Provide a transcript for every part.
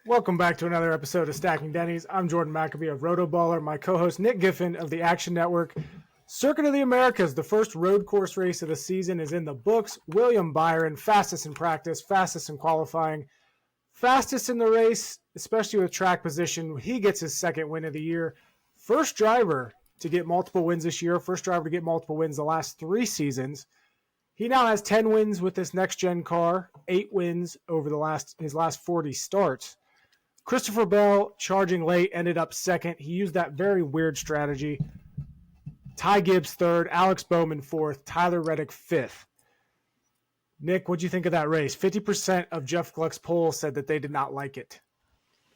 Welcome back to another episode of Stacking Dennys. I'm Jordan McAbee of Rotoballer. My co-host Nick Giffen of the Action Network. Circuit of the Americas, the first road course race of the season, is in the books. William Byron, fastest in practice, fastest in qualifying, fastest in the race, especially with track position. He gets his second win of the year. First driver to get multiple wins this year. First driver to get multiple wins the last 3 seasons. He now has 10 wins with this next-gen car, 8 wins over his last 40 starts. Christopher Bell, charging late, ended up second. He used that very weird strategy. Ty Gibbs third, Alex Bowman fourth, Tyler Reddick fifth. Nick, what'd you think of that race? 50% of Jeff Gluck's poll said that they did not like it.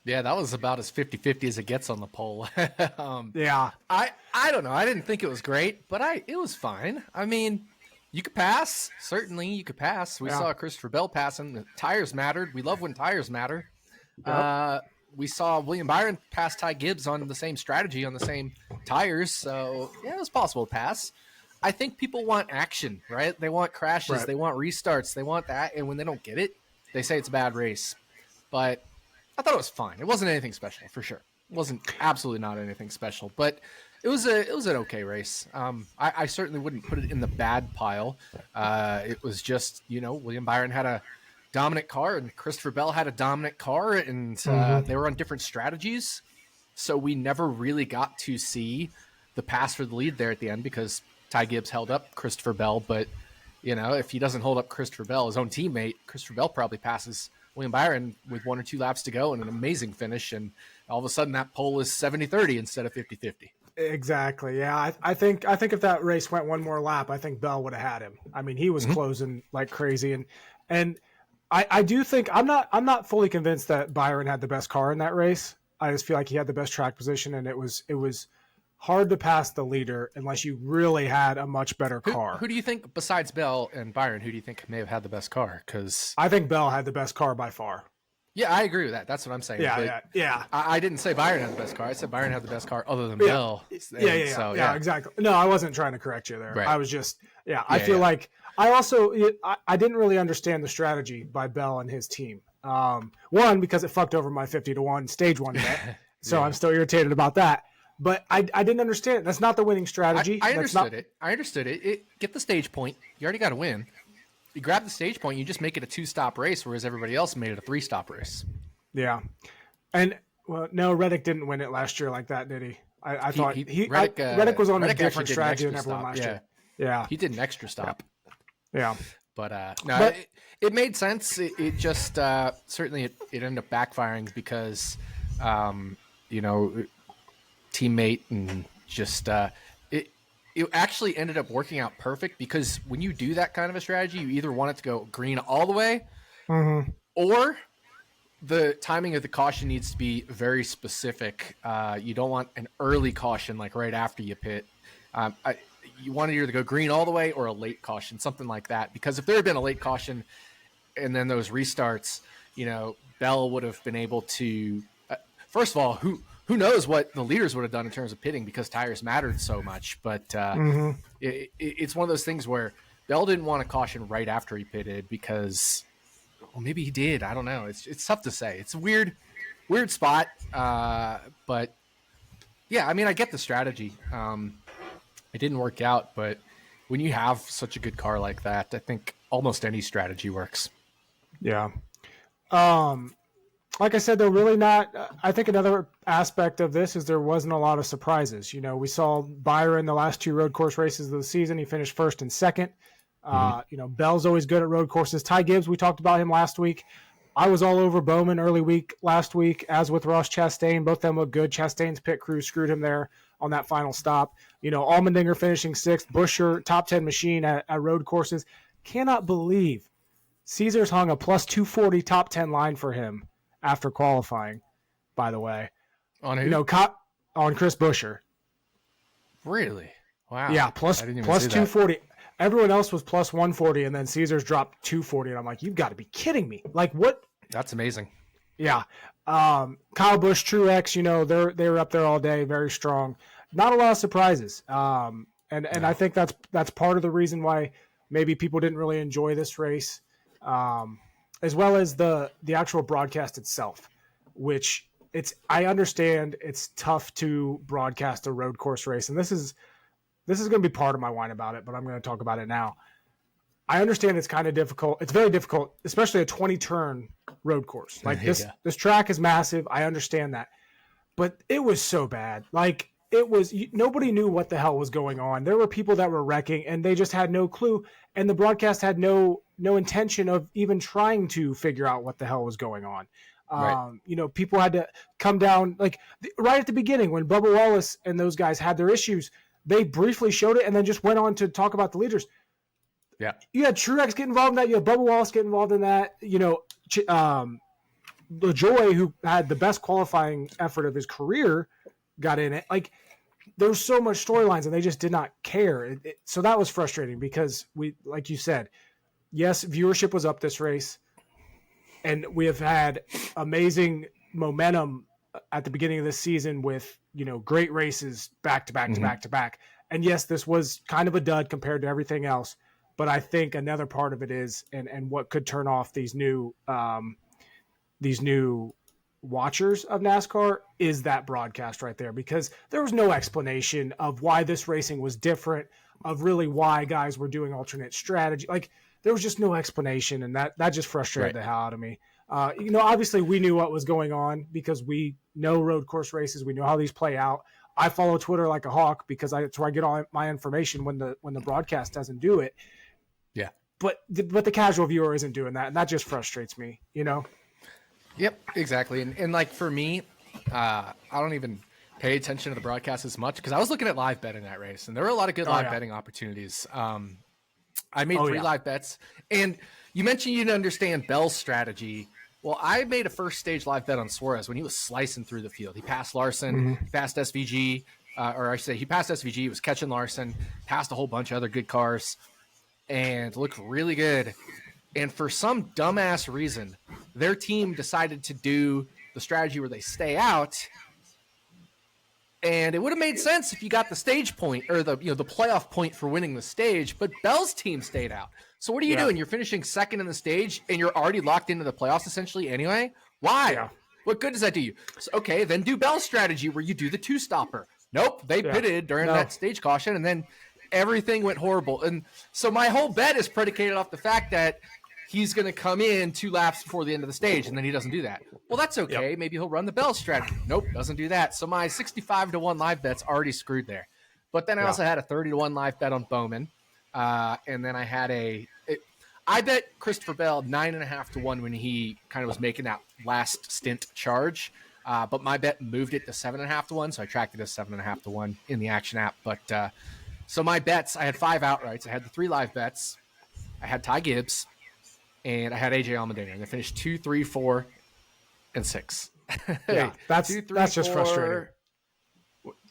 Yeah, that was about as 50-50 as it gets on the poll. Yeah. I don't know. I didn't think it was great, but it was fine. I mean, you could pass. Certainly, you could pass. We saw Christopher Bell passing. The tires mattered. We love when tires matter. Yep. We saw William Byron pass Ty Gibbs on the same strategy, on the same tires. So, yeah, it was possible to pass. I think people want action, right? They want crashes. Right. They want restarts. They want that. And when they don't get it, they say it's a bad race. But I thought it was fine. It wasn't anything special, for sure. It wasn't absolutely not anything special. But it was an okay race. I certainly wouldn't put it in the bad pile. It was just, William Byron had a dominant car and Christopher Bell had a dominant car, and they were on different strategies. So we never really got to see the pass for the lead there at the end because Ty Gibbs held up Christopher Bell. But, if he doesn't hold up Christopher Bell, his own teammate, Christopher Bell probably passes William Byron with 1 or 2 laps to go and an amazing finish. And all of a sudden that pole is 70-30 instead of 50-50. Exactly. Yeah. I think if that race went one more lap, I think Bell would have had him. I mean, he was closing like crazy. And I do think I'm not fully convinced that Byron had the best car in that race. I just feel like he had the best track position, and it was hard to pass the leader unless you really had a much better car. Who do you think, besides Bell and Byron, who do you think may have had the best car? Because I think Bell had the best car by far. Yeah, I agree with that. That's what I'm saying. Yeah. I didn't say Byron had the best car. I said Byron had the best car other than Bell. Yeah, exactly. No, I wasn't trying to correct you there. Right. I was just, I feel like I also, I didn't really understand the strategy by Bell and his team. One, because it fucked over my 50-1 stage 1 bet. So I'm still irritated about that. But I didn't understand it. That's not the winning strategy. I understood it. Get the stage point. You already got to win. You grab the stage point, you just make it a 2-stop race, whereas everybody else made it a 3-stop race. Yeah. And, no, Reddick didn't win it last year like that, did he? I thought Reddick was on a different strategy than everyone last year. Yeah. He did an extra stop. Yeah. But, it made sense. It just, certainly it ended up backfiring because, teammate and just, it actually ended up working out perfect because when you do that kind of a strategy, you either want it to go green all the way or the timing of the caution needs to be very specific. You don't want an early caution like right after you pit. You want to either go green all the way or a late caution, something like that. Because if there had been a late caution and then those restarts, Bell would have been able to first of all, who knows what the leaders would have done in terms of pitting because tires mattered so much. But it's one of those things where Bell didn't want to caution right after he pitted because, well, maybe he did. I don't know. It's tough to say. It's a weird spot. But yeah, I mean, I get the strategy. It didn't work out, but when you have such a good car like that, I think almost any strategy works. Yeah. Like I said, they're really not. I think another aspect of this is there wasn't a lot of surprises. We saw Byron the last 2 road course races of the season. He finished first and second. Bell's always good at road courses. Ty Gibbs, we talked about him last week. I was all over Bowman early week last week, as with Ross Chastain. Both of them look good. Chastain's pit crew screwed him there on that final stop. Allmendinger finishing 6th. Buescher, top 10 machine at road courses. Cannot believe Caesars hung a plus 240 top 10 line for him after qualifying, by the way. On who? On Chris Buescher. Really? Wow. Yeah, plus 240. That. Everyone else was plus 140, and then Caesars dropped 240, and I'm like, you've got to be kidding me. Like, what? That's amazing. Yeah. Kyle Busch, Truex, they were up there all day, very strong. Not a lot of surprises. And I think that's part of the reason why maybe people didn't really enjoy this race. As well as the actual broadcast itself. which I understand it's tough to broadcast a road course race. And this is going to be part of my whine about it, but I'm going to talk about it now. I understand it's kind of difficult. It's very difficult, especially a 20-turn road course. Like this track is massive. I understand that. But it was so bad. Like nobody knew what the hell was going on. There were people that were wrecking and they just had no clue. And the broadcast had no intention of even trying to figure out what the hell was going on. Right. People had to come down like right at the beginning when Bubba Wallace and those guys had their issues. They briefly showed it and then just went on to talk about the leaders. Yeah. You had Truex get involved in that. You had Bubba Wallace get involved in that. LaJoy, who had the best qualifying effort of his career, got in it. Like, there was so much storylines, and they just did not care. So that was frustrating because like you said, yes, viewership was up this race, and we have had amazing momentum at the beginning of this season with, great races back to back to back to back. And yes, this was kind of a dud compared to everything else. But I think another part of it is, and what could turn off these new watchers of NASCAR is that broadcast right there, because there was no explanation of why this racing was different, of really why guys were doing alternate strategy. Like, there was just no explanation, and that just frustrated the hell out of me. Obviously we knew what was going on because we know road course races. We know how these play out. I follow Twitter like a hawk because that's where I get all my information when the broadcast doesn't do it. Yeah. But the casual viewer isn't doing that, and that just frustrates me, Yep, exactly. And like for me, I don't even pay attention to the broadcast as much because I was looking at live betting that race, and there were a lot of good live betting opportunities. I made 3 live bets, and you mentioned you didn't understand Bell's strategy. Well, I made a first stage live bet on Suarez when he was slicing through the field. He passed Larson, he passed SVG, or I should say he passed SVG, he was catching Larson, passed a whole bunch of other good cars, and looked really good. And for some dumbass reason, their team decided to do the strategy where they stay out. And it would have made sense if you got the stage point or the playoff point for winning the stage, but Bell's team stayed out. So what are you doing? You're finishing second in the stage and you're already locked into the playoffs essentially anyway. Why? Yeah. What good does that do you? So, okay, then do Bell's strategy where you do the 2-stopper. Nope, they pitted during that stage caution, and then everything went horrible. And so my whole bet is predicated off the fact that he's going to come in 2 laps before the end of the stage, and then he doesn't do that. Well, that's okay. Yep. Maybe he'll run the Bell strategy. Nope, doesn't do that. So my 65-1 live bet's already screwed there. But then I also had a 30-1 live bet on Bowman. And then I had I bet Christopher Bell 9.5-1 when he kind of was making that last stint charge. But my bet moved it to 7.5-1, so I tracked it as 7.5-1 in the Action app. But so my bets, I had 5 outrights. I had the 3 live bets. I had Ty Gibbs, and I had AJ Allmendinger, and I finished 2, 3, 4, and 6. Yeah, that's just frustrating.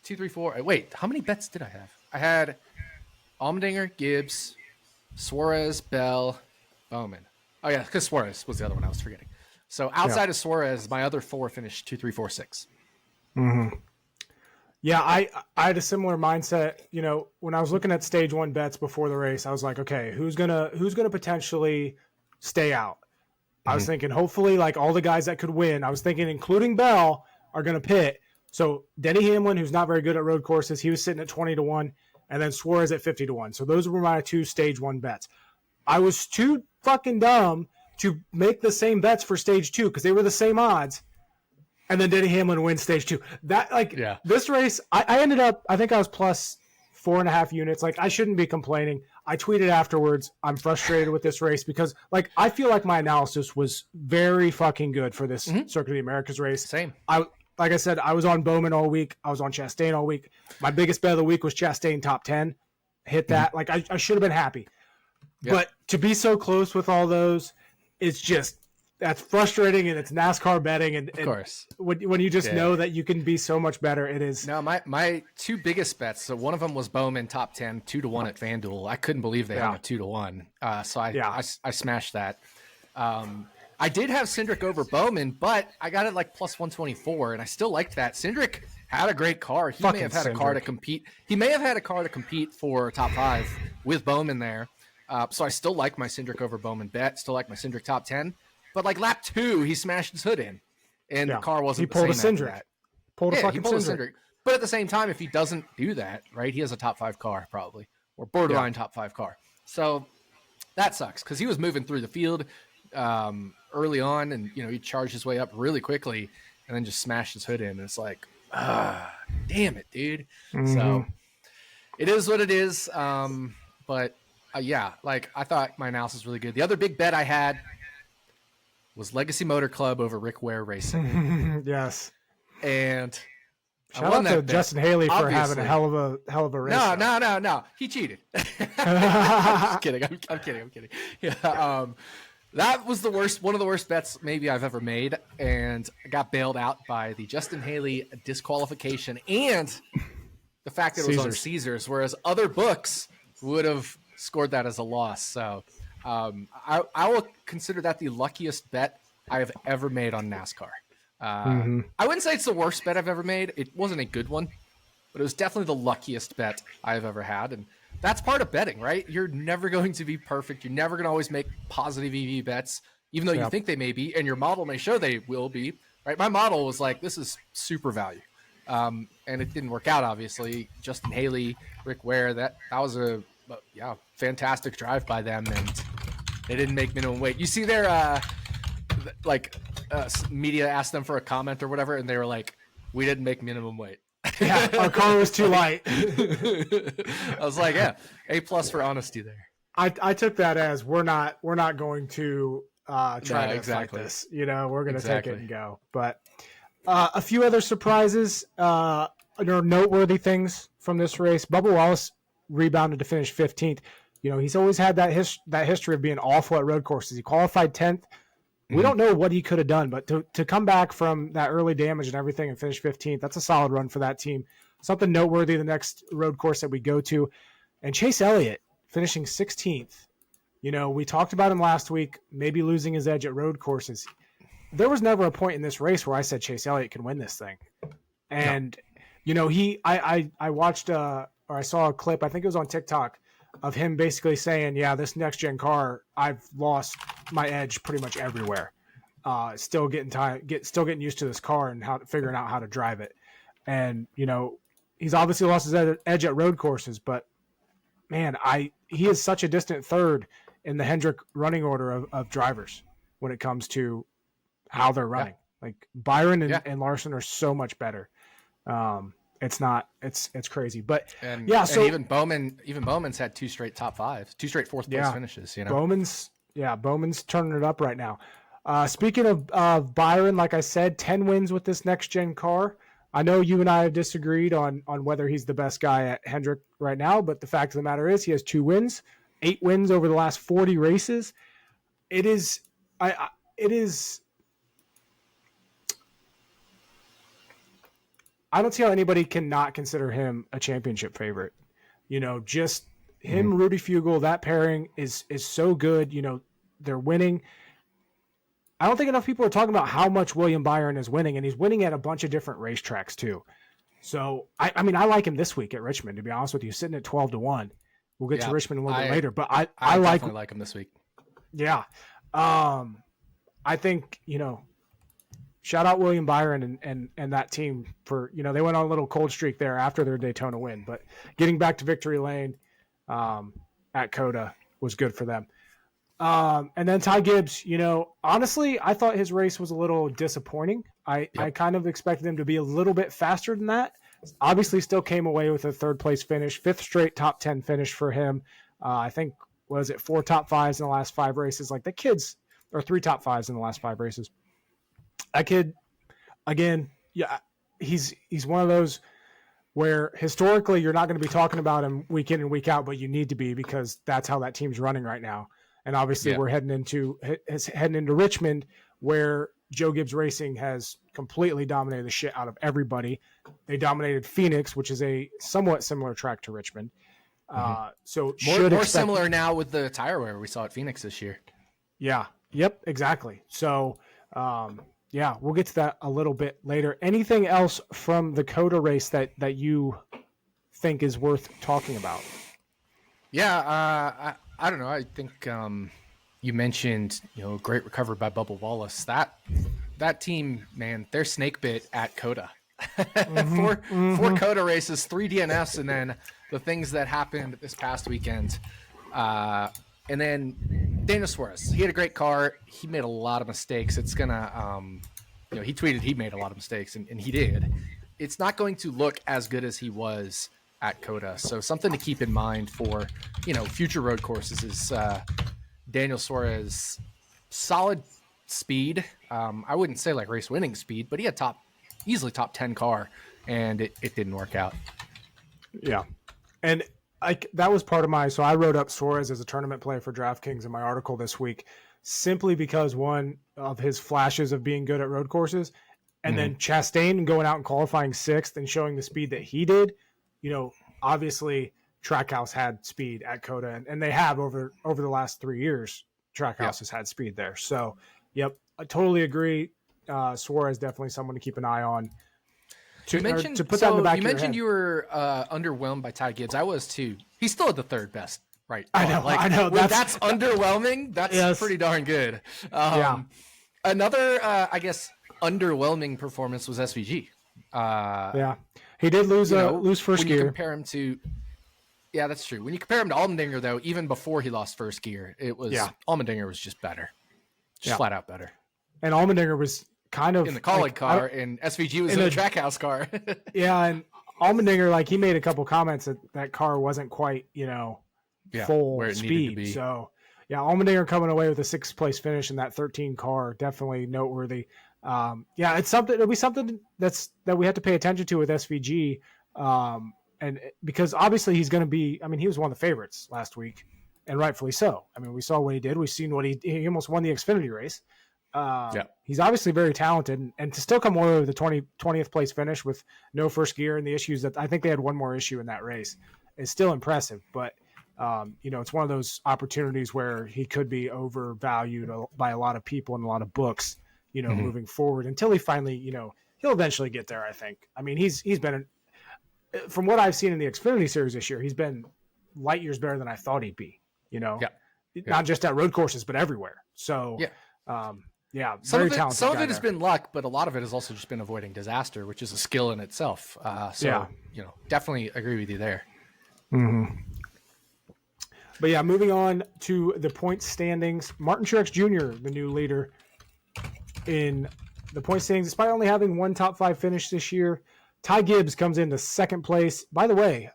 2, 3, 4. Wait, how many bets did I have? I had Allmendinger, Gibbs, Suarez, Bell, Bowman. Oh yeah, because Suarez was the other one I was forgetting. So outside of Suarez, my other 4 finished 2, 3, 4, 6. Mm-hmm. Yeah, I had a similar mindset. When I was looking at stage 1 bets before the race, I was like, okay, who's gonna potentially stay out? I was thinking, hopefully, like all the guys that could win. I was thinking, including Bell, are gonna pit. So Denny Hamlin, who's not very good at road courses, he was sitting at 20-1, and then Suarez at 50-1. So those were my 2 stage 1 bets. I was too fucking dumb to make the same bets for stage 2 because they were the same odds. And then Denny Hamlin wins stage 2. This race, I ended up, I think I was plus 4.5 units. Like, I shouldn't be complaining. I tweeted afterwards, I'm frustrated with this race because, like, I feel like my analysis was very fucking good for this Circuit of the Americas race. Same. Like I said, I was on Bowman all week. I was on Chastain all week. My biggest bet of the week was Chastain top 10. Hit that. Like, I should have been happy. Yep. But to be so close with all those, it's just, that's frustrating, and it's NASCAR betting. And, of course. When you just know that you can be so much better, it is. No, my 2 biggest bets, so one of them was Bowman top 10, 2-1 at FanDuel. I couldn't believe they hung a 2-1. So I smashed that. I did have Cindric over Bowman, but I got it like plus 124, and I still liked that. Cindric had a great car. He may have had a car to compete. He may have had a car to compete for top 5 with Bowman there. So I still like my Cindric over Bowman bet. Still like my Cindric top 10. But like lap 2, he smashed his hood in. and the car wasn't he pulled the a same after Cindric. that. Pulled a Yeah, fucking he pulled a Cindric. Cindric. But at the same time, if he doesn't do that, right, he has a top 5 car probably, or borderline top 5 car. So that sucks because he was moving through the field early on, and he charged his way up really quickly, and then just smashed his hood in. And it's like, damn it, dude. Mm-hmm. So it is what it is. But yeah, like I thought my analysis was really good. The other big bet I had was Legacy Motor Club over Rick Ware Racing. Yes. And shout out to Justin Haley for having a hell of a race. No. He cheated. Just kidding. I'm kidding. Yeah. That was one of the worst bets maybe I've ever made, and I got bailed out by the Justin Haley disqualification and the fact that it was on Caesars, whereas other books would have scored that as a loss. So I will consider that the luckiest bet I have ever made on NASCAR. I wouldn't say it's the worst bet I've ever made. It wasn't a good one, but it was definitely the luckiest bet I've ever had. And that's part of betting, right? You're never going to be perfect. You're never going to always make positive EV bets, even though you think they may be, and your model may show they will be, right? My model was like, this is super value. And it didn't work out, obviously. Justin Haley, Rick Ware, that was a fantastic drive by them, and they didn't make minimum weight. You see their media asked them for a comment or whatever, and they were like, we didn't make minimum weight. Yeah, our car was too light. I was like, yeah, A+ for honesty there. I took that as we're not going to try to fight this. We're going to take it and go. But a few other surprises, noteworthy things from this race. Bubba Wallace rebounded to finish 15th. He's always had that history of being awful at road courses. He qualified 10th. We don't know what he could have done, but to come back from that early damage and everything and finish 15th, that's a solid run for that team. Something noteworthy the next road course that we go to. And Chase Elliott finishing 16th. We talked about him last week, maybe losing his edge at road courses. There was never a point in this race where I said Chase Elliott can win this thing. And, I watched or I saw a clip, I think it was on TikTok, of him basically saying, this next gen car, I've lost my edge pretty much everywhere. Still getting used to this car and figuring out how to drive it. And, he's obviously lost his edge at road courses, but man, he is such a distant third in the Hendrick running order of drivers when it comes to how they're running. Yeah. Like Byron and Larson are so much better. It's crazy, but and even Bowman's had 2 straight top 5s, 2 straight 4th place finishes. Bowman's turning it up right now. Speaking of Byron, like I said, 10 wins with this next gen car. I know you and I have disagreed on whether he's the best guy at Hendrick right now, but the fact of the matter is he has 2 wins, 8 wins over the last 40 races. I don't see how anybody cannot consider him a championship favorite. Just him, Rudy Fugle, that pairing is so good. They're winning. I don't think enough people are talking about how much William Byron is winning, and he's winning at a bunch of different racetracks too. So, I like him this week at Richmond, to be honest with you, sitting at 12-1. We'll get to Richmond a little bit later, but I like him this week. Yeah. I think, shout out William Byron and that team for, they went on a little cold streak there after their Daytona win, but getting back to victory lane at COTA was good for them. And then Ty Gibbs, honestly, I thought his race was a little disappointing. I kind of expected him to be a little bit faster than that. Obviously still came away with a 3rd place finish, 5th straight top 10 finish for him. I think, 4 top 5s in the last 5 races? Like the kids, or 3 top 5s in the last 5 races. That kid, again, he's one of those where historically you're not going to be talking about him week in and week out, but you need to be because that's how that team's running right now. And obviously we're heading into Richmond, where Joe Gibbs Racing has completely dominated the shit out of everybody. They dominated Phoenix, which is a somewhat similar track to Richmond. So more similar now with the tire wear we saw at Phoenix this year. Yeah. Yep. Exactly. So, we'll get to that a little bit later. Anything else from the COTA race that you think is worth talking about? Yeah. I don't know. I think you mentioned, great recovery by Bubba Wallace. That that team, man, they're snake bit at COTA. Four COTA races, 3 DNFs, and then the things that happened this past weekend. And then Daniel Suarez, he had a great car. He made a lot of mistakes. It's gonna, he tweeted he made a lot of mistakes, and he did. It's not going to look as good as he was at COTA. So something to keep in mind for, future road courses is Daniel Suarez, solid speed. I wouldn't say like race winning speed, but he had easily top 10 car, and it didn't work out. Yeah. And that was part of so I wrote up Suarez as a tournament play for DraftKings in my article this week, simply because one of his flashes of being good at road courses, and then Chastain going out and qualifying 6th and showing the speed that he did. Obviously Trackhouse had speed at COTA, and they have over the last 3 years. Trackhouse has had speed there. So, yep, I totally agree. Suarez definitely someone to keep an eye on. You mentioned you were underwhelmed by Ty Gibbs. I was too. He's still at the 3rd best, right? I know. That's underwhelming. That's pretty darn good. Another, I guess, underwhelming performance was SVG. He did lose first gear. You compare him to, that's true. When you compare him to Allmendinger, though, even before he lost first gear, Allmendinger was just better, flat out better. And Allmendinger was kind of in the Colleague car, and SVG was in the Trackhouse car. And Allmendinger, he made a couple comments that car wasn't quite, full where it speed. Needed to be. So, Allmendinger coming away with a 6th place finish in that 13 car, definitely noteworthy. It's something. It'll be something that we have to pay attention to with SVG, and because obviously he's going to be. I mean, he was one of the favorites last week, and rightfully so. I mean, we saw what he did. We've seen what he almost won the Xfinity race. He's obviously very talented, and to still come away with the 20th place finish with no first gear and the issues that I think they had one more issue in that race is still impressive. But it's one of those opportunities where he could be overvalued by a lot of people and a lot of books. Moving forward until he finally, he'll eventually get there. I think. I mean, he's been, from what I've seen in the Xfinity Series this year, he's been light years better than I thought he'd be. Not just at road courses, but everywhere. So, very talented. Some of it has been luck, but a lot of it has also just been avoiding disaster, which is a skill in itself. Definitely agree with you there. Mm-hmm. But moving on to the point standings, Martin Truex Jr., the new leader in the point standings, despite only having one top 5 finish this year. Ty Gibbs comes into 2nd place. By the way,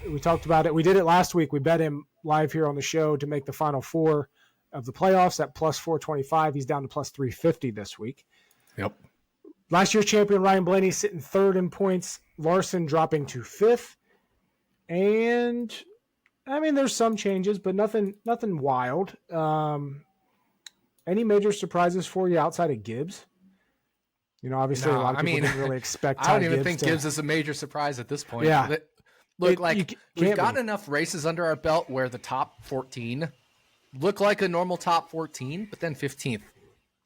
we talked about it. We did it last week. We bet him live here on the show to make the final 4 of the playoffs at plus 425. He's down to plus 350 this week. Yep. Last year's champion Ryan Blaney sitting 3rd in points. Larson dropping to 5th. And I mean, there's some changes, but nothing wild. Any major surprises for you outside of Gibbs? Obviously a lot of people didn't really expect I don't even think Gibbs is a major surprise at this point. Yeah. We've got enough races under our belt where the top 14 look like a normal top 14, but then 15th,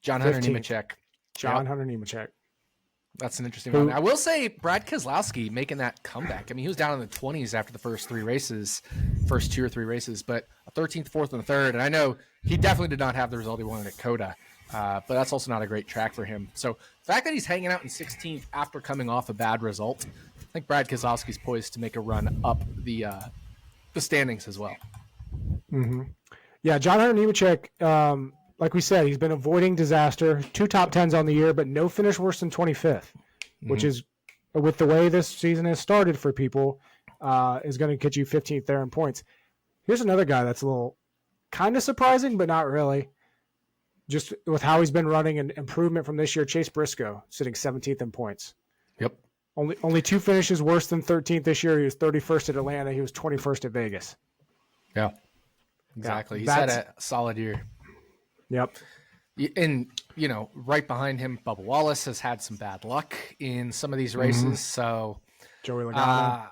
John Hunter Nemechek. Hunter Nemechek. That's an interesting one. I will say Brad Keselowski making that comeback. I mean, he was down in the 20s after the first 2 or 3 races, but a 13th, 4th, and 3rd. And I know he definitely did not have the result he wanted at COTA, but that's also not a great track for him. So the fact that he's hanging out in 16th after coming off a bad result, I think Brad Keselowski's poised to make a run up the standings as well. Mm-hmm. Yeah, John Hunter Nemechek, like we said, he's been avoiding disaster. 2 top 10s on the year, but no finish worse than 25th, which is, with the way this season has started for people, is going to get you 15th there in points. Here's another guy that's a little kind of surprising, but not really. Just with how he's been running and improvement from this year, Chase Briscoe sitting 17th in points. Yep. Only 2 finishes worse than 13th this year. He was 31st at Atlanta. He was 21st at Vegas. Yeah, exactly. He's had a solid year. Yep. And, right behind him, Bubba Wallace has had some bad luck in some of these races. So, Joey Logano.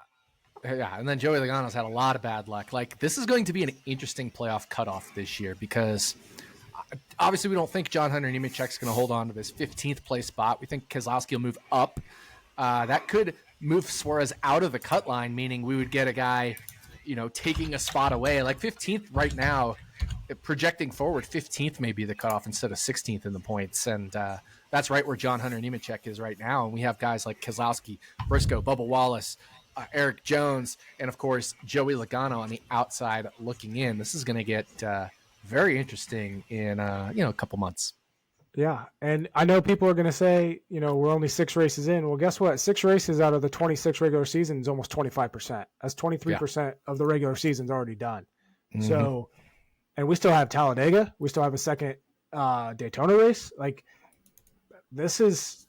And then Joey Logano's had a lot of bad luck. This is going to be an interesting playoff cutoff this year because obviously we don't think John Hunter Nemechek's going to hold on to this 15th place spot. We think Keselowski will move up. That could move Suarez out of the cut line, meaning we would get a guy, taking a spot away. 15th right now, projecting forward, 15th may be the cutoff instead of 16th in the points. And that's right where John Hunter Nemechek is right now. And we have guys like Keselowski, Briscoe, Bubba Wallace, Eric Jones, and of course, Joey Logano on the outside looking in. This is going to get very interesting in, a couple months. Yeah. And I know people are going to say, we're only 6 races in. Well, guess what? 6 races out of the 26 regular season is almost 25%. That's 23% of the regular season's already done. Mm-hmm. So, and we still have Talladega. We still have a second Daytona race. Like, this is,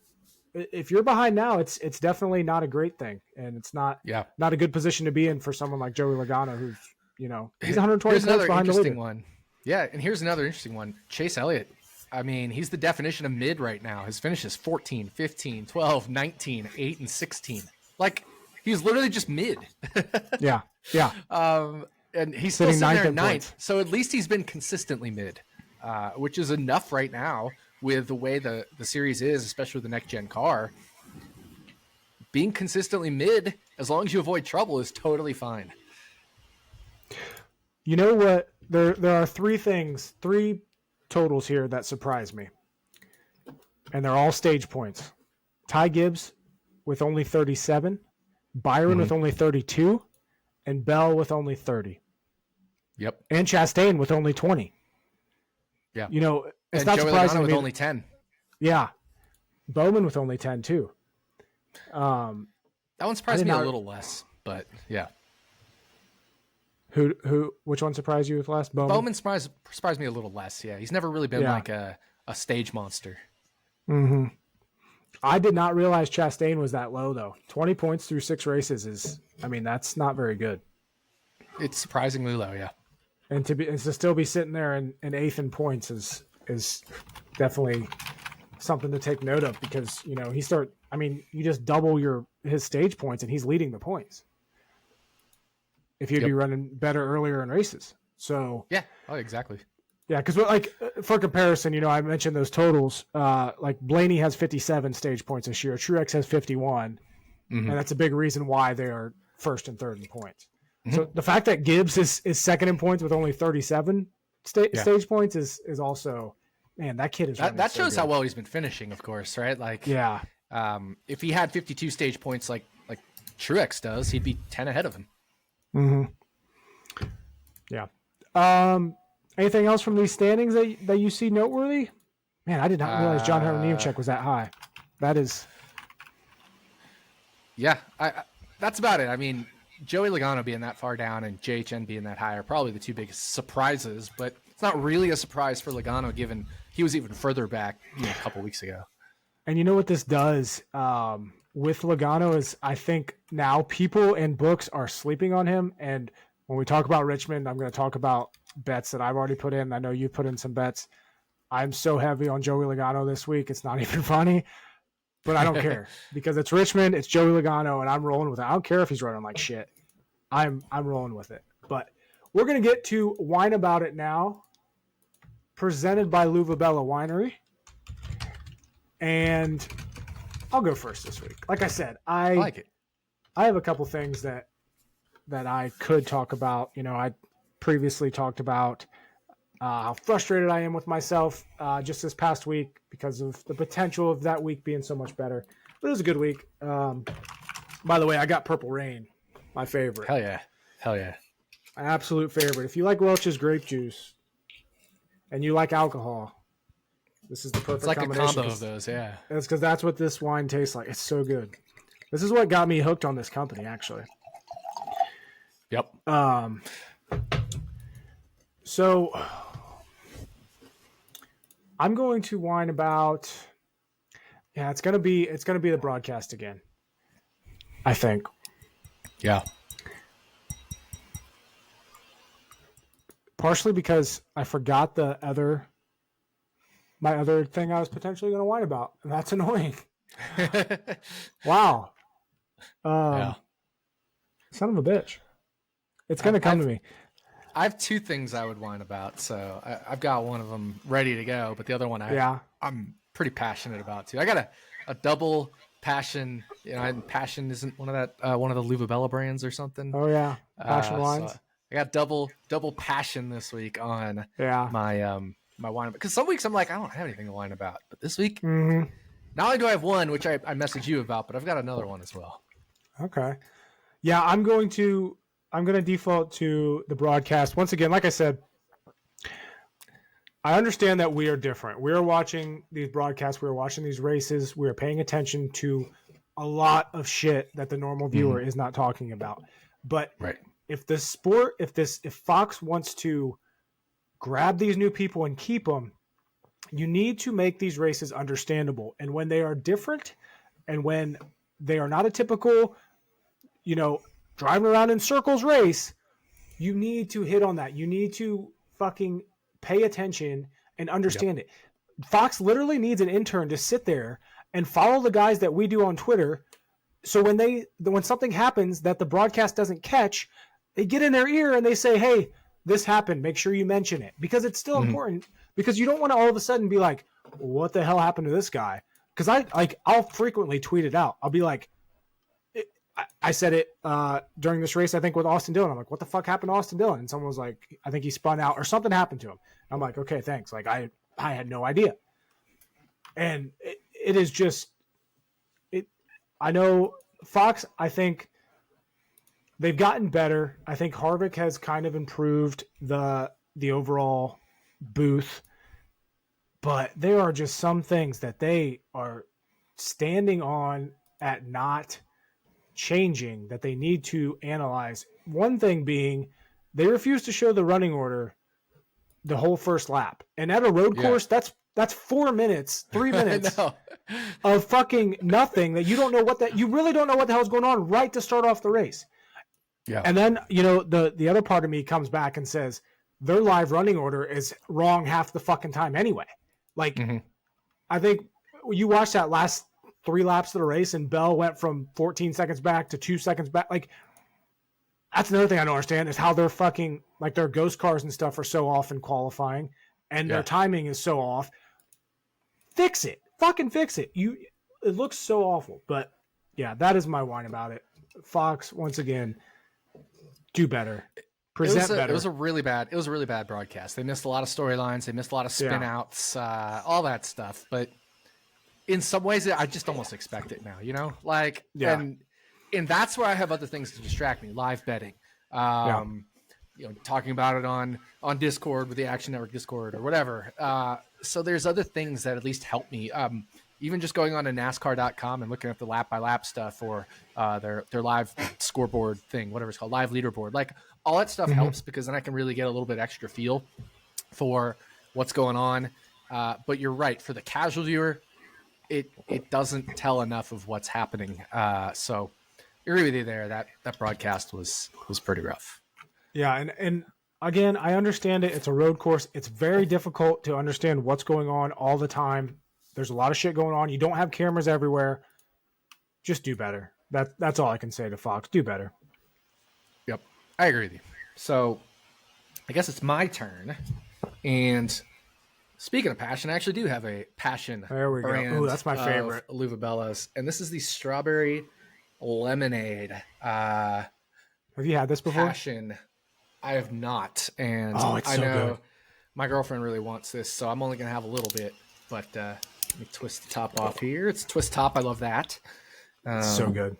if you're behind now, it's definitely not a great thing. And it's not a good position to be in for someone like Joey Logano, who's, he's 120 points behind the leader. One. Yeah. And here's another interesting one. Chase Elliott. I mean, he's the definition of mid right now. His finish is 14, 15, 12, 19, 8, and 16. Like, he's literally just mid. Yeah. And he's still sitting there at ninth. So at least he's been consistently mid, which is enough right now with the way the series is, especially with the next-gen car. Being consistently mid, as long as you avoid trouble, is totally fine. You know what? There are 3 totals here that surprise me, and they're all stage points. Ty Gibbs with only 37, Byron with only 32, and Bell with only 30. Yep. And Chastain with only 20. Yeah. It's and not Joey surprising Logano with only 10. Yeah. Bowman with only 10 too. That one surprised me a little less, but yeah. Which one surprised you with less? Bowman surprised me a little less. Yeah. He's never really been like a stage monster. Mm-hmm. I did not realize Chastain was that low though. 20 points through 6 races that's not very good. It's surprisingly low. Yeah. And to still be sitting there in 8th in points is definitely something to take note of, because, you just double his stage points and he's leading the points. If you'd be running better earlier in races. So yeah. Oh, exactly. Yeah. Cause for comparison, I mentioned those totals, like Blaney has 57 stage points this year. Truex has 51. Mm-hmm. And that's a big reason why they are 1st and 3rd in points. Mm-hmm. So the fact that Gibbs is 2nd in points with only 37 stage points is also, man, that kid is that shows how well he's been finishing, of course, right? Like, yeah. If he had 52 stage points like Truex does, he'd be 10 ahead of him. Mm-hmm. Yeah. Anything else from these standings that you see noteworthy? Man, I did not realize John Hunter Nemechek was that high. That is. Yeah, that's about it. I mean, Joey Logano being that far down and JHN being that high are probably the 2 biggest surprises, but it's not really a surprise for Logano given he was even further back a couple weeks ago. And you know what this does with Logano is, I think now people and books are sleeping on him. And when we talk about Richmond, I'm going to talk about bets that I've already put in. I know you put in some bets. I'm so heavy on Joey Logano this week. It's not even funny, but I don't care because it's Richmond, it's Joey Logano, and I'm rolling with it. I don't care if he's running like shit. I'm rolling with it. But we're going to get to Wine About It now, presented by Luvabella Winery. And I'll go first this week. Like I said, I like it. I have a couple things that I could talk about. I previously talked about how frustrated I am with myself just this past week because of the potential of that week being so much better. But it was a good week. By the way, I got Purple Rain, my favorite. Hell yeah. My absolute favorite. If you like Welch's grape juice and you like alcohol, this is the perfect combination. It's like a combo of those, yeah. It's because that's what this wine tastes like. It's so good. This is what got me hooked on this company, actually. Yep. So I'm going to whine about. Yeah, it's gonna be the broadcast again, I think. Yeah. Partially because I forgot my other thing I was potentially going to whine about, and that's annoying. Wow. Yeah. Son of a bitch. It's going to come to me. I have 2 things I would whine about, so I've got one of them ready to go, but the other one I'm pretty passionate about too. I got a double passion. Passion isn't one of the Luvabella brands or something. Oh yeah, passion wines. So I got double passion this week on my my whine about. Because some weeks I'm like, I don't have anything to whine about. But this week, Mm-hmm. not only do I have one, which I messaged you about, but I've got another one as well. Okay. Yeah, I'm going to default to the broadcast. Once again, like I said, I understand that we are different. We are watching these broadcasts. We are watching these races. We are paying attention to a lot of shit that the normal viewer is not talking about. But if the sport, if Fox wants to grab these new people and keep them, you need to make these races understandable. And when they are different and when they are not a typical, driving around in circles race, you need to hit on that. You need to fucking pay attention and understand it. Fox literally needs an intern to sit there and follow the guys that we do on Twitter. So when something happens that the broadcast doesn't catch, they get in their ear and they say, hey, this happened. Make sure you mention it, because it's still important, because you don't want to all of a sudden be like, what the hell happened to this guy? Because I'll frequently tweet it out. I'll be like, I said it during this race, I think, with Austin Dillon. I'm like, what the fuck happened to Austin Dillon? And someone was like, I think he spun out or something happened to him. I'm like, okay, thanks. Like, I had no idea. And it is just, I know Fox, I think they've gotten better. I think Harvick has kind of improved the overall booth. But there are just some things that they are standing on at not changing, that they need to analyze. One thing being, they refuse to show the running order the whole first lap. And at a road course, that's 4 minutes, 3 minutes of fucking nothing that you don't know you really don't know what the hell's going on right to start off the race. Yeah. And then, the other part of me comes back and says, their live running order is wrong half the fucking time anyway. Like, I think you watched that last 3 laps of the race and Bell went from 14 seconds back to 2 seconds back. Like, that's another thing I don't understand is how they're fucking, like, their ghost cars and stuff are so off in qualifying and their timing is so off. Fix it. Fucking fix it. It looks so awful. But yeah, that is my whine about it. Fox, once again, do better. Present better. It was a really bad broadcast. They missed a lot of storylines. They missed a lot of spin outs, all that stuff. But in some ways, I just almost expect it now, and that's where I have other things to distract me. Live betting, talking about it on Discord with the Action Network Discord or whatever. So there's other things that at least help me. Even just going on to NASCAR.com and looking at the lap by lap stuff or their live scoreboard thing, whatever it's called, live leaderboard, like all that stuff helps, because then I can really get a little bit extra feel for what's going on. But you're right, for the casual viewer, it doesn't tell enough of what's happening. So I agree with you there. That broadcast was pretty rough. Yeah, and again, I understand it. It's a road course. It's very difficult to understand what's going on all the time. There's a lot of shit going on. You don't have cameras everywhere. Just do better. That's all I can say to Fox. Do better. Yep, I agree with you. So I guess it's my turn. And speaking of passion, I actually do have a passion. There we go. Ooh, that's my favorite. Luvabellas. And this is the strawberry lemonade. Have you had this before? Passion. I have not. And it's so good. My girlfriend really wants this, so I'm only going to have a little bit. But let me twist the top off here. It's a twist top. I love that. So good.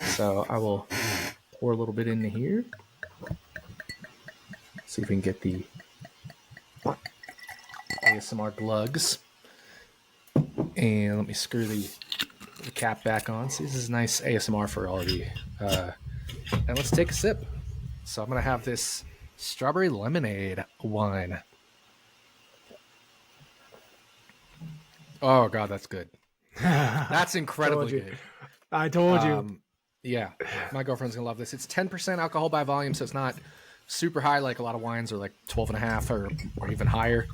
So I will pour a little bit into here. See if we can get the ASMR glugs. And let me screw the cap back on. See, this is nice ASMR for all of you. And let's take a sip. So I'm going to have this strawberry lemonade wine. Oh, God, that's good. That's incredibly good. I told you. Yeah, my girlfriend's going to love this. It's 10% alcohol by volume, so it's not super high like a lot of wines are like 12.5 or even higher.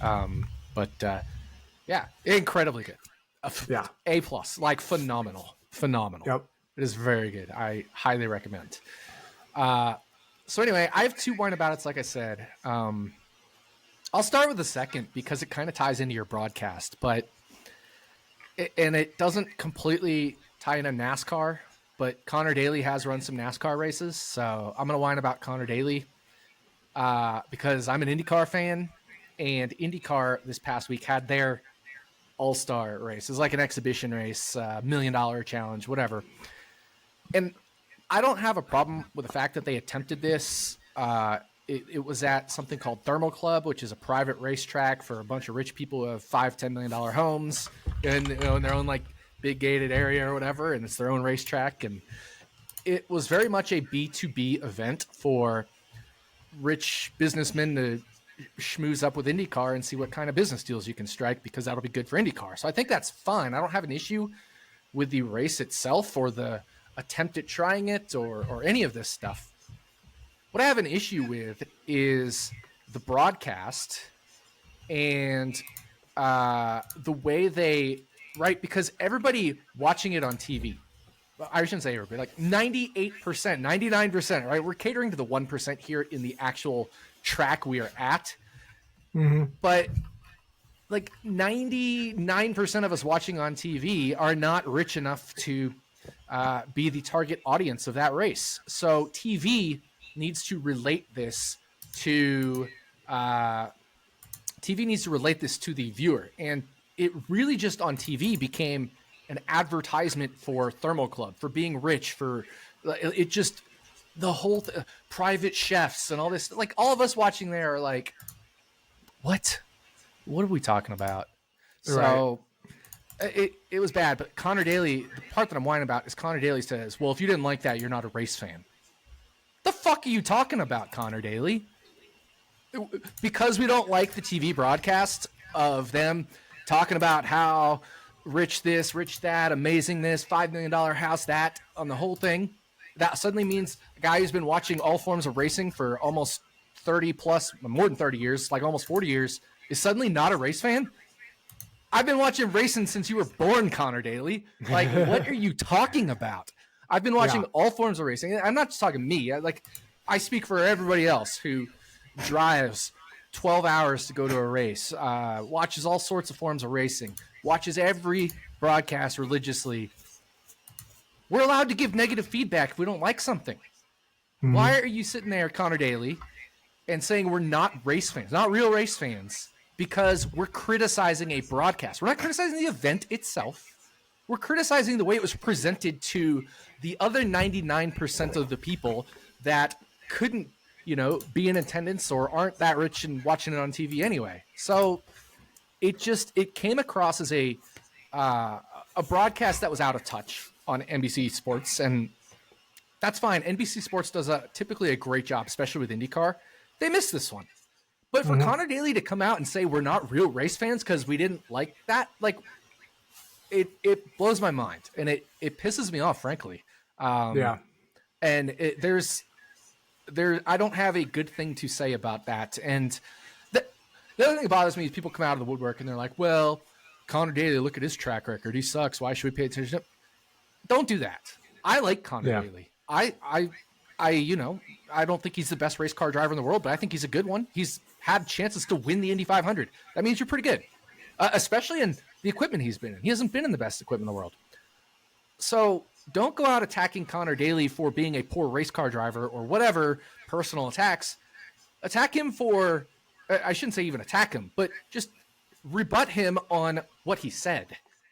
But yeah, incredibly good. Yeah. A+, like phenomenal. Yep. It is very good. I highly recommend. So anyway, I have 2 wine about it, like I said. I'll start with the second because it kind of ties into your broadcast, but it doesn't completely tie into NASCAR, but Connor Daly has run some NASCAR races, so I'm going to whine about Connor Daly because I'm an IndyCar fan, and IndyCar this past week had their all-star race. It was like an exhibition race, $1 million challenge, whatever. And I don't have a problem with the fact that they attempted this. It was at something called Thermal Club, which is a private racetrack for a bunch of rich people who have $5-10 million homes and in their own like big gated area or whatever, and it's their own racetrack. And it was very much a B2B event for rich businessmen to schmooze up with IndyCar and see what kind of business deals you can strike, because that'll be good for IndyCar. So I think that's fine. I don't have an issue with the race itself or the attempt at trying it or any of this stuff. What I have an issue with is the broadcast and the way they, right? Because everybody watching it on TV, I shouldn't say everybody, like 98%, 99%, right? We're catering to the 1% here in the actual track we are at. Mm-hmm. But like 99% of us watching on TV are not rich enough to be the target audience of that race. So TV needs to relate this to the viewer. And it really just on TV became an advertisement for Thermal Club, for being rich, for it just the whole private chefs and all this. Like all of us watching there are like, what are we talking about? So it was bad. But Connor Daly, the part that I'm whining about is Connor Daly says, well, if you didn't like that, you're not a race fan. The fuck are you talking about, Connor Daly? Because we don't like the TV broadcast of them talking about how rich this, rich that, amazing this, $5 million house, that, on the whole thing, that suddenly means a guy who's been watching all forms of racing for almost 30 plus, more than 30 years, like almost 40 years, is suddenly not a race fan? I've been watching racing since you were born, Connor Daly. Like, what are you talking about? I've been watching all forms of racing. I'm not just talking me. I speak for everybody else who drives 12 hours to go to a race, watches all sorts of forms of racing, watches every broadcast religiously. We're allowed to give negative feedback if we don't like something. Mm-hmm. Why are you sitting there, Connor Daly, and saying we're not race fans, not real race fans, because we're criticizing a broadcast? We're not criticizing the event itself. We're criticizing the way it was presented to the other 99% of the people that couldn't, be in attendance or aren't that rich and watching it on TV anyway. So it came across as a broadcast that was out of touch on NBC Sports, and that's fine. NBC Sports does typically a great job, especially with IndyCar. They missed this one. But for Connor Daly to come out and say we're not real race fans because we didn't like that, like, it blows my mind, and it pisses me off, frankly. And I don't have a good thing to say about that. And the other thing that bothers me is people come out of the woodwork and they're like, well, Connor Daly, look at his track record. He sucks. Why should we pay attention? Don't do that. I like Connor Daly. I don't think he's the best race car driver in the world, but I think he's a good one. He's had chances to win the Indy 500. That means you're pretty good, especially in the equipment he's been in. He hasn't been in the best equipment in the world. So don't go out attacking Connor Daly for being a poor race car driver or whatever personal attacks. Attack him for, I shouldn't say even attack him, but just rebut him on what he said,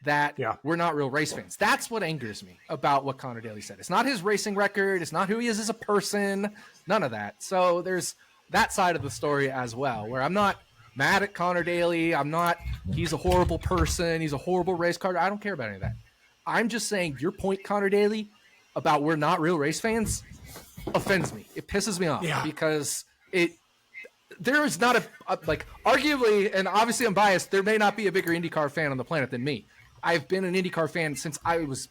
that we're not real race fans. That's what angers me about what Connor Daly said. It's not his racing record. It's not who he is as a person. None of that. So there's that side of the story as well, where I'm not mad at Connor Daly. He's a horrible person. He's a horrible race car. I don't care about any of that. I'm just saying your point, Connor Daly, about we're not real race fans offends me. It pisses me off because there is not arguably, and obviously I'm biased, there may not be a bigger IndyCar fan on the planet than me. I've been an IndyCar fan since I was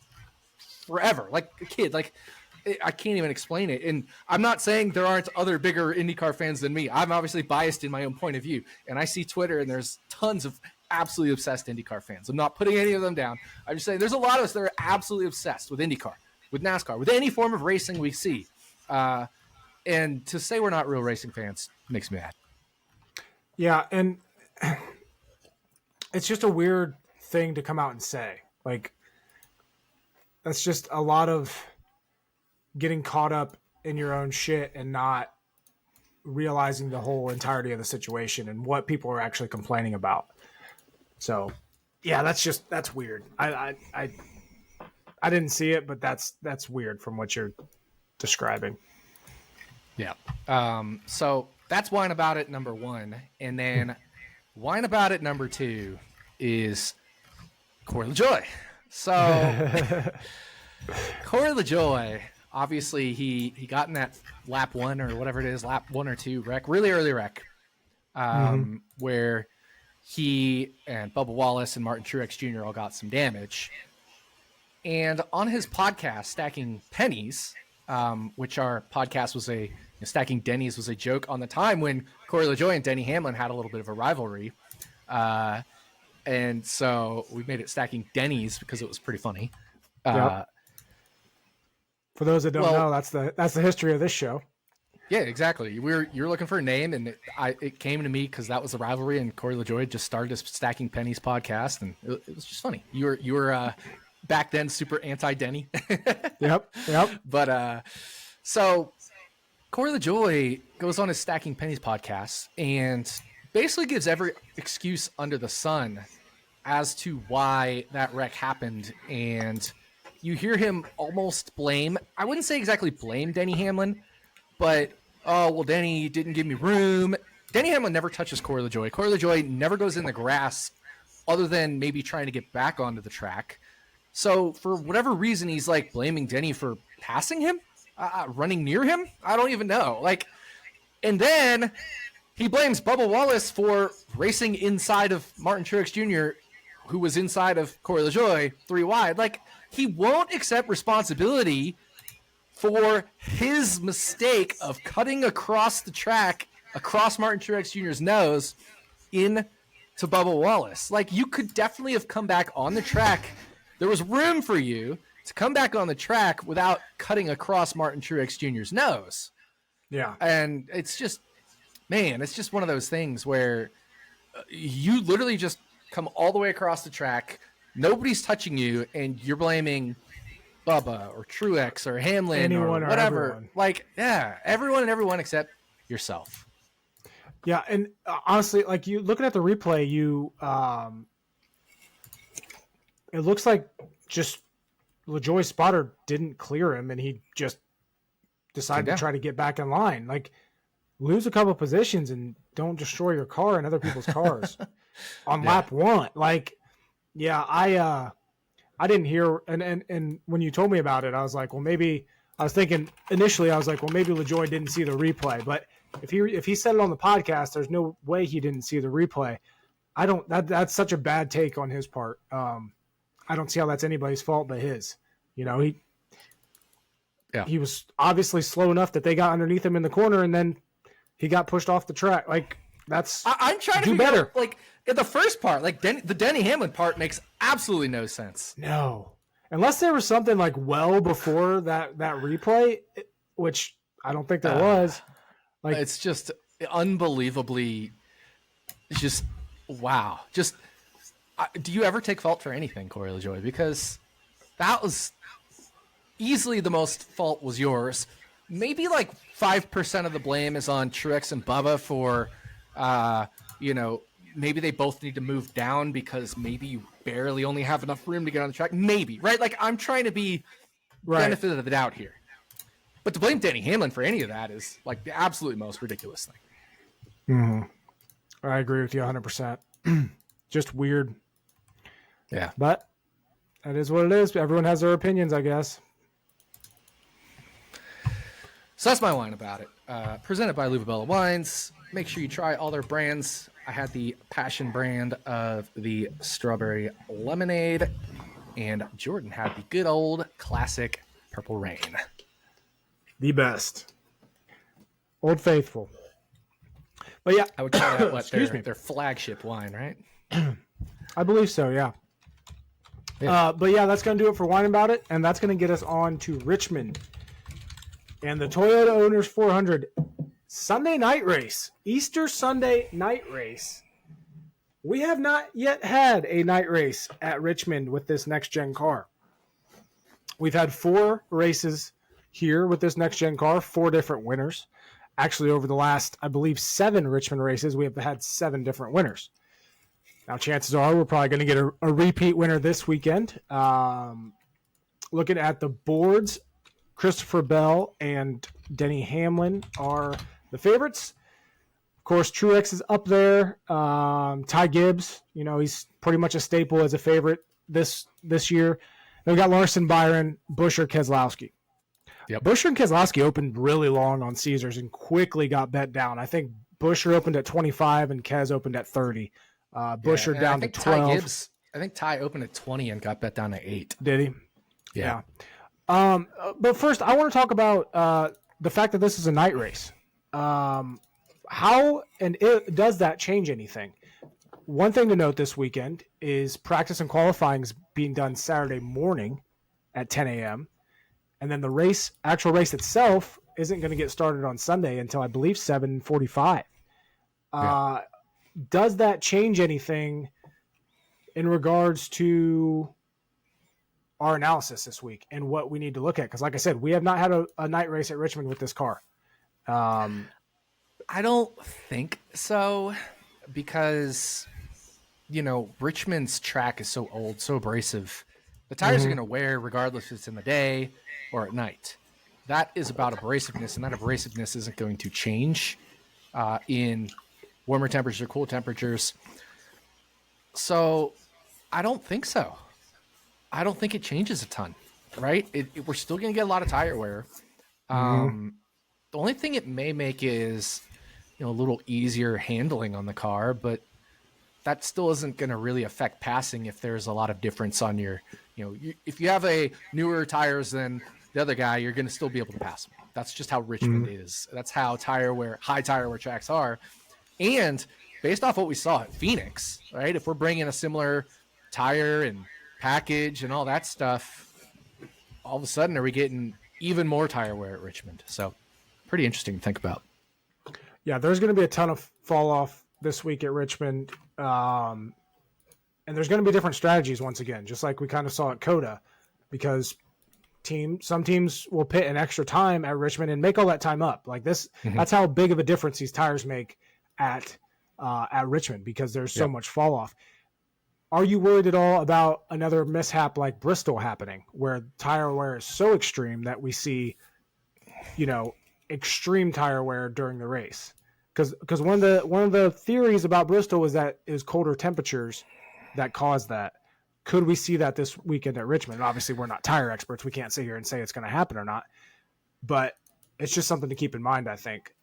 forever, like a kid. Like, I can't even explain it. And I'm not saying there aren't other bigger IndyCar fans than me. I'm obviously biased in my own point of view. And I see Twitter and there's tons of absolutely obsessed IndyCar fans. I'm not putting any of them down. I'm just saying there's a lot of us that are absolutely obsessed with IndyCar, with NASCAR, with any form of racing we see. And to say we're not real racing fans makes me mad. Yeah, and it's just a weird thing to come out and say. Like, that's just a lot of getting caught up in your own shit and not realizing the whole entirety of the situation and what people are actually complaining about. So, yeah, that's weird. I didn't see it, but that's weird from what you're describing. Yeah. So that's Wine About It number 1. And then Wine About It number 2 is Corey LaJoie. So Corey LaJoie, obviously he got in that lap 1 or whatever it is, lap 1 or 2 wreck, really early wreck, where he and Bubba Wallace and Martin Truex Jr. all got some damage. And on his podcast, Stacking Pennies, which our podcast was Stacking Dennys was a joke on the time when Corey LaJoie and Denny Hamlin had a little bit of a rivalry. And so we made it Stacking Dennys because it was pretty funny. Yep. For those that don't know, that's the history of this show. Yeah, exactly. You're looking for a name, and it came to me because that was a rivalry, and Corey LaJoie just started a Stacking Pennies podcast, and it was just funny. You were back then super anti-Denny. Yep. But so Corey LaJoie goes on his Stacking Pennies podcast and basically gives every excuse under the sun as to why that wreck happened. And you hear him almost blame, I wouldn't say exactly blame Denny Hamlin, but, oh, well, Denny didn't give me room. Denny Hamlin never touches Corey LaJoie. Corey LaJoie never goes in the grass other than maybe trying to get back onto the track. So for whatever reason, he's like blaming Denny for passing him, running near him. I don't even know. And then he blames Bubba Wallace for racing inside of Martin Truex Jr., who was inside of Corey LaJoie 3 wide. He won't accept responsibility for his mistake of cutting across the track, across Martin Truex Jr.'s nose, into Bubba Wallace. You could definitely have come back on the track. There was room for you to come back on the track without cutting across Martin Truex Jr.'s nose. Yeah. And it's just, man, it's just one of those things where you literally just come all the way across the track. Nobody's touching you, and you're blaming Bubba or Truex or Hamlin anyone or whatever. Everyone. Everyone and everyone except yourself. Yeah, and honestly, you looking at the replay, it looks like just LaJoie's spotter didn't clear him, and he just decided to try to get back in line. Lose a couple positions and don't destroy your car and other people's cars on lap 1. Yeah, I didn't hear, and when you told me about it, I was like, well, maybe I was thinking initially, I was like, well, maybe LaJoie didn't see the replay, but if he said it on the podcast, there's no way he didn't see the replay. That's such a bad take on his part. I don't see how that's anybody's fault but his. He was obviously slow enough that they got underneath him in the corner, and then he got pushed off the track. I'm trying to do better. In the first part, the Denny Hamlin part makes absolutely no sense. No, unless there was something well before that replay, which I don't think there was. It's just unbelievably, just wow. Just do you ever take fault for anything, Corey LaJoie? Because that was easily the most fault was yours. Maybe 5% of the blame is on Truex and Bubba for, maybe they both need to move down because maybe you barely only have enough room to get on the track. Maybe, right? I'm trying to be benefit of the doubt here. But to blame Denny Hamlin for any of that is the absolute most ridiculous thing. Mm-hmm. I agree with you 100%. Just weird. Yeah. But that is what it is. Everyone has their opinions, I guess. So that's my wine about it. Presented by Luvabella Wines. Make sure you try all their brands. I had the passion brand of the strawberry lemonade, and Jordan had the good old classic Purple Rain. The best. Old Faithful. But yeah. I would call that their flagship wine, right? I believe so, yeah. But yeah, that's going to do it for Wine About It, and that's going to get us on to Richmond. And the Toyota Owners 400 Sunday night race, Easter Sunday night race. We have not yet had a night race at Richmond with this next-gen car. We've had 4 races here with this next-gen car, 4 different winners. Actually, over the last, I believe, 7 Richmond races, we have had 7 different winners. Now, chances are we're probably going to get a repeat winner this weekend. Looking at the boards, Christopher Bell and Denny Hamlin are the favorites. Of course, Truex is up there. Ty Gibbs, he's pretty much a staple as a favorite this year. Then we got Larson, Byron, Buescher, Keselowski. Yep. Buescher and Keselowski opened really long on Caesars and quickly got bet down. I think Buescher opened at 25 and Kes opened at 30. Buescher down to 12. I think Ty opened at 20 and got bet down to 8. Did he? Yeah. But first, I want to talk about the fact that this is a night race. How does that change anything? One thing to note this weekend is practice and qualifying is being done Saturday morning at 10 a.m. And then the actual race itself isn't going to get started on Sunday until I believe 7:45. Does that change anything in regards to our analysis this week and what we need to look at? Because like I said, we have not had a night race at Richmond with this car. I don't think so, because, Richmond's track is so old, so abrasive. The tires are going to wear regardless if it's in the day or at night. That is about abrasiveness, and that abrasiveness isn't going to change in warmer temperatures or cool temperatures. So I don't think so. I don't think it changes a ton, right? We're still going to get a lot of tire wear. The only thing it may make is, a little easier handling on the car, but that still isn't going to really affect passing if there's a lot of difference on your, if you have a newer tires than the other guy, you're going to still be able to pass them. That's just how Richmond is. That's how high tire wear tracks are. And based off what we saw at Phoenix, right? If we're bringing a similar tire and package and all that stuff, all of a sudden are we getting even more tire wear at Richmond? So pretty interesting to think about. Yeah, there's going to be a ton of fall off this week at Richmond. And there's going to be different strategies once again, just like we kind of saw at COTA, because some teams will pit an extra time at Richmond and make all that time up. Like this, that's how big of a difference these tires make at Richmond, because there's so much fall off. Are you worried at all about another mishap like Bristol happening, where tire wear is so extreme that we see, extreme tire wear during the race? Because one of the theories about Bristol was that it was colder temperatures that caused that. Could we see that this weekend at Richmond? And obviously, we're not tire experts. We can't sit here and say it's going to happen or not. But it's just something to keep in mind, I think.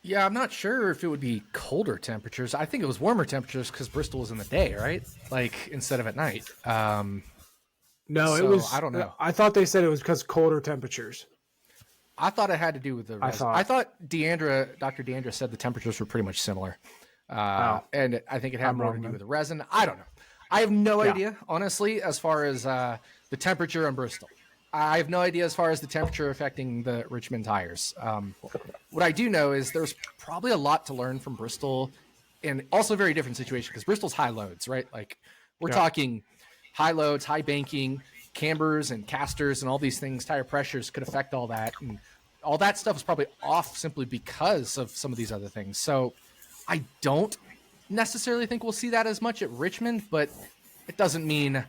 Yeah, I'm not sure if it would be colder temperatures. I think it was warmer temperatures because Bristol was in the day, right? Like instead of at night. No, it was. I don't know. I thought they said it was because colder temperatures. I thought it had to do with the resin. I thought Dr. Deandra said the temperatures were pretty much similar. And I think it had more to do with the resin. I don't know. I have no idea, honestly, as far as the temperature on Bristol. I have no idea as far as the temperature affecting the Richmond tires. What I do know is there's probably a lot to learn from Bristol, and also a very different situation because Bristol's high loads, right? Like we're talking high loads, high banking, cambers and casters and all these things. Tire pressures could affect all that, and all that stuff is probably off simply because of some of these other things. So I don't necessarily think we'll see that as much at Richmond, but it doesn't mean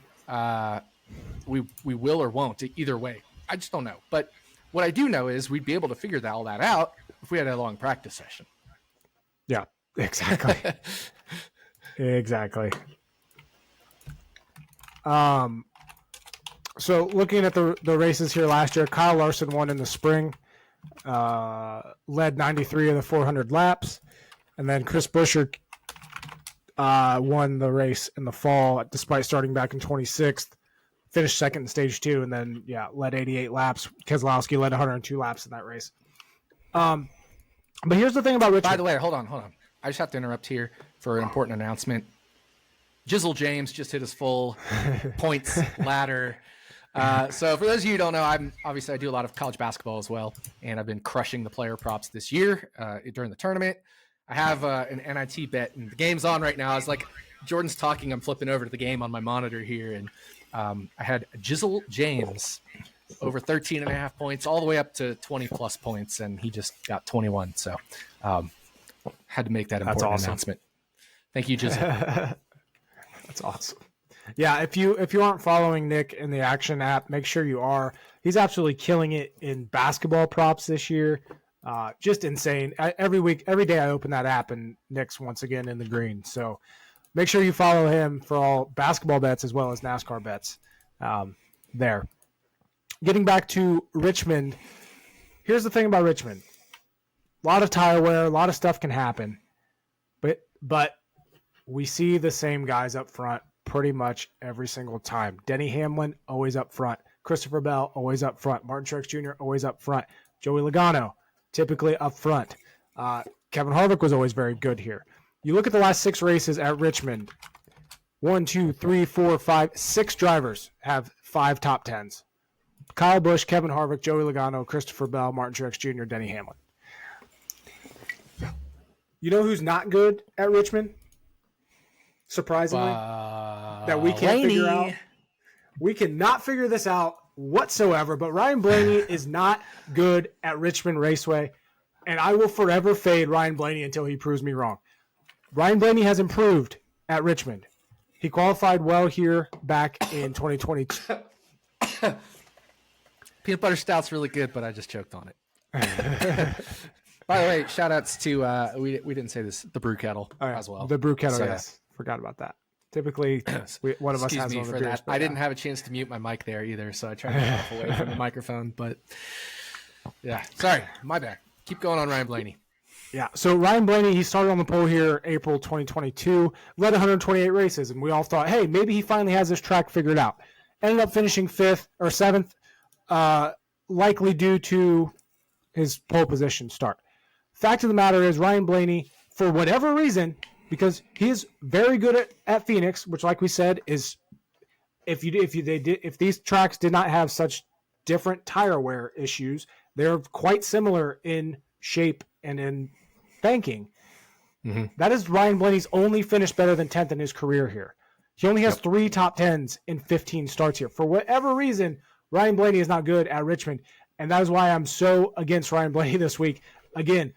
we will or won't either way. I just don't know. But what I do know is we'd be able to figure all that out if we had a long practice session. Yeah, exactly. Exactly. So looking at the races here last year, Kyle Larson won in the spring, led 93 of the 400 laps. And then Chris Buescher won the race in the fall despite starting back in 26th. Finished second in stage 2, and then led 88 laps. Keselowski led 102 laps in that race. But here's the thing about Richmond. By the way, hold on. I just have to interrupt here for an important announcement. Jizzle James just hit his full points ladder. So for those of you who don't know, I do a lot of college basketball as well, and I've been crushing the player props this year during the tournament. I have an NIT bet, and the game's on right now. I was like, Jordan's talking, I'm flipping over to the game on my monitor here, and I had Jizzle James over 13.5 points, all the way up to 20 plus points, and he just got 21. So had to make that important announcement. Thank you, Giselle. That's awesome. Yeah, if you aren't following Nick in the Action app, make sure you are. He's absolutely killing it in basketball props this year. Just insane. Every day I open that app and Nick's once again in the green. So make sure you follow him for all basketball bets as well as NASCAR bets there. Getting back to Richmond, here's the thing about Richmond. A lot of tire wear, a lot of stuff can happen. But we see the same guys up front pretty much every single time. Denny Hamlin, always up front. Christopher Bell, always up front. Martin Truex Jr., always up front. Joey Logano, typically up front. Kevin Harvick was always very good here. You look at the last 6 races at Richmond. 1, 2, 3, 4, 5, 6 drivers have 5 top 10s. Kyle Busch, Kevin Harvick, Joey Logano, Christopher Bell, Martin Truex Jr., Denny Hamlin. You know who's not good at Richmond? Surprisingly, that we can't figure out. We cannot figure this out whatsoever, but Ryan Blaney is not good at Richmond Raceway, and I will forever fade Ryan Blaney until he proves me wrong. Ryan Blaney has improved at Richmond. He qualified well here back in 2022. Peanut butter stout's really good, but I just choked on it. By the way, shout outs to, we didn't say this, the brew kettle as well. The brew kettle, yes. Forgot about that. Typically, one of us has one of the beers. I didn't have a chance to mute my mic there either, so I tried to get away from the microphone. But yeah, sorry, my bad. Keep going on Ryan Blaney. Yeah, so Ryan Blaney, he started on the pole here April 2022, led 128 races, and we all thought, hey, maybe he finally has this track figured out. Ended up finishing 5th or 7th, likely due to his pole position start. Fact of the matter is, Ryan Blaney, for whatever reason, because he is very good at Phoenix, which, like we said, is if these tracks did not have such different tire wear issues, they're quite similar in shape and in banking. Mm-hmm. That is Ryan Blaney's only finish better than 10th in his career here. He only has 3 top 10s in 15 starts here. For whatever reason, Ryan Blaney is not good at Richmond, and that is why I'm so against Ryan Blaney this week. Again,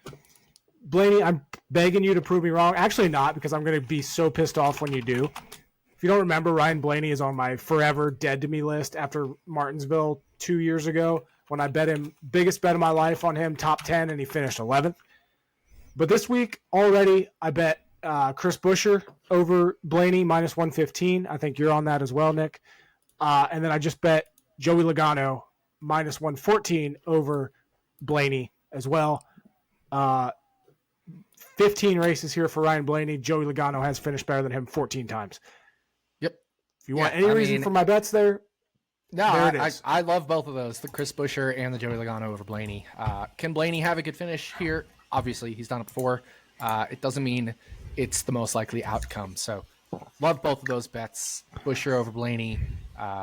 Blaney, I'm begging you to prove me wrong. Actually not, because I'm going to be so pissed off when you do. If you don't remember, Ryan Blaney is on my forever dead to me list after Martinsville 2 years ago when I bet him, biggest bet of my life on him, top 10, and he finished 11th. But this week already, I bet Chris Buescher over Blaney minus 115. I think you're on that as well, Nick. And then I just bet Joey Logano minus 114 over Blaney as well. 15 races here for Ryan Blaney. Joey Logano has finished better than him 14 times. Yep. If you want any reason for my bets there, there it is. I love both of those, the Chris Buescher and the Joey Logano over Blaney. Can Blaney have a good finish here? Obviously, he's done it before. It doesn't mean it's the most likely outcome. So love both of those bets. Buescher over Blaney,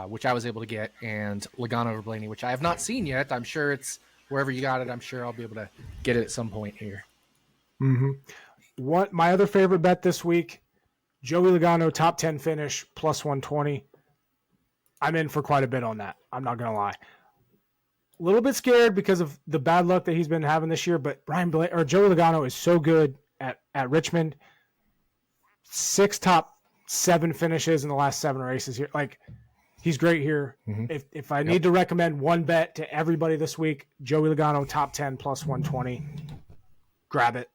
which I was able to get, and Logano over Blaney, which I have not seen yet. I'm sure it's wherever you got it. I'm sure I'll be able to get it at some point here. Mm-hmm. My other favorite bet this week, Joey Logano top 10 finish plus 120. I'm in for quite a bit on that. I'm not going to lie. A little bit scared because of the bad luck that he's been having this year, but Joey Logano is so good at Richmond. 6 top 7 finishes in the last 7 races here. Like, he's great here. Mm-hmm. If I need to recommend one bet to everybody this week, Joey Logano top 10 plus 120. Grab it.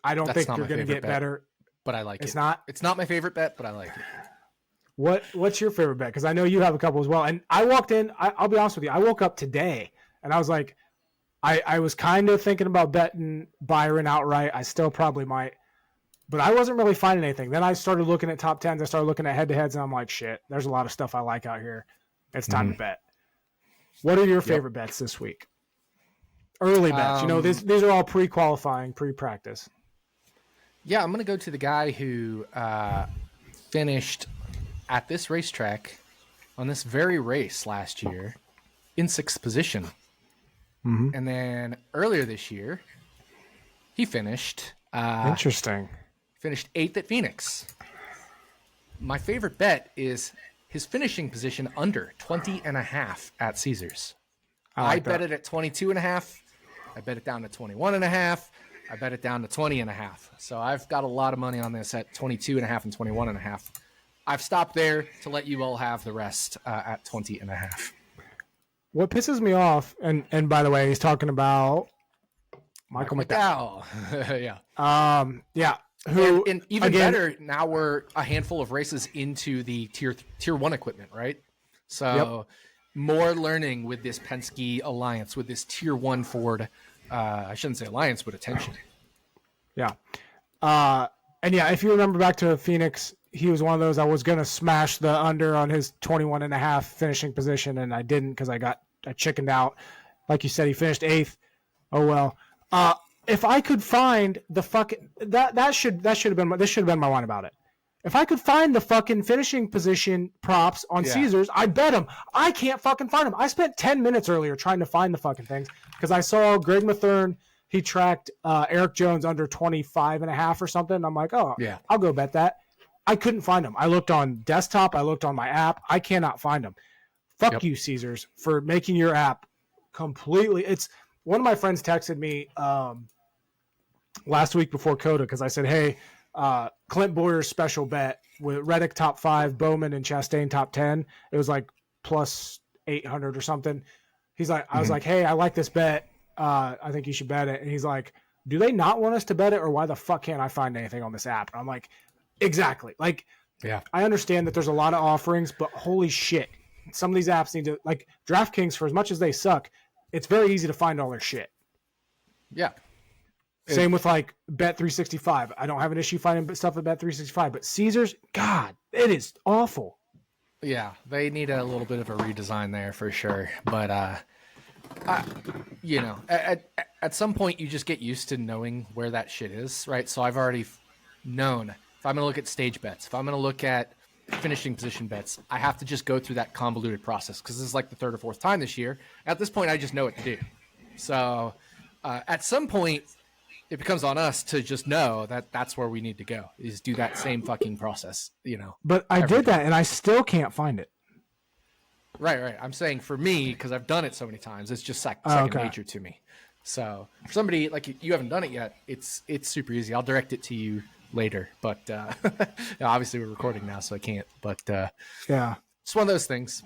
I don't think you're going to get better, but I like it. It's not. It's not my favorite bet, but I like it. What's your favorite bet? Because I know you have a couple as well. And I walked in. I'll be honest with you. I woke up today and I was like, I was kind of thinking about betting Byron outright. I still probably might, but I wasn't really finding anything. Then I started looking at top 10s. I started looking at head-to-heads, and I'm like, shit. There's a lot of stuff I like out here. It's time to bet. What are your favorite bets this week? Early bets. These are all pre-qualifying, pre-practice. Yeah, I'm going to go to the guy who finished at this racetrack on this very race last year in 6th position. Mm-hmm. And then earlier this year, he finished... Interesting. Finished 8th at Phoenix. My favorite bet is his finishing position under 20.5 at Caesars. I bet it at 22.5. I bet it down to 21.5. I bet it down to 20.5. So I've got a lot of money on this at 22.5 and 21.5. I've stopped there to let you all have the rest at 20.5. What pisses me off, and by the way, he's talking about Michael McDowell. Yeah. Yeah. Who and even better, now we're a handful of races into the tier 1 equipment, right? So more learning with this Penske alliance, with this tier 1 Ford. I shouldn't say alliance, but attention. Yeah. And yeah, if you remember back to Phoenix, he was one of those I was going to smash the under on his 21.5 finishing position, and I didn't because I chickened out. Like you said, he finished 8th. Oh, well. If I could find the fucking this should have been my one about it. If I could find the fucking finishing position props on Caesars, I'd bet them. I can't fucking find them. I spent 10 minutes earlier trying to find the fucking things because I saw Greg Mathern. He tracked Eric Jones under 25.5 or something. And I'm like, oh, yeah, I'll go bet that. I couldn't find them. I looked on desktop. I looked on my app. I cannot find them. Fuck you, Caesars, for making your app completely. It's one of my friends texted me last week before COTA because I said, hey, Clint Boyer's special bet with Reddick top 5, Bowman and Chastain top 10. It was like plus 800 or something. He's like, I was like, hey, I like this bet. I think you should bet it. And he's like, do they not want us to bet it, or why the fuck can't I find anything on this app? And I'm like, exactly. Like, yeah, I understand that there's a lot of offerings, but holy shit, some of these apps need to, like DraftKings, for as much as they suck, it's very easy to find all their shit. Yeah. Same with like Bet365. I don't have an issue finding stuff at Bet365, but Caesars, God, it is awful. Yeah, they need a little bit of a redesign there for sure. But you know, at some point you just get used to knowing where that shit is, right? So I've already known if I'm going to look at stage bets, if I'm going to look at finishing position bets, I have to just go through that convoluted process because this is like the 3rd or 4th time this year. At this point, I just know what to do. So at some point, it becomes on us to just know that that's where we need to go, is do that same fucking process, you know. But I did that and I still can't find it. Right. I'm saying for me, because I've done it so many times, it's just second nature to me. So for somebody like you haven't done it yet, it's super easy. I'll direct it to you later. But obviously we're recording now, so I can't. But yeah, it's one of those things.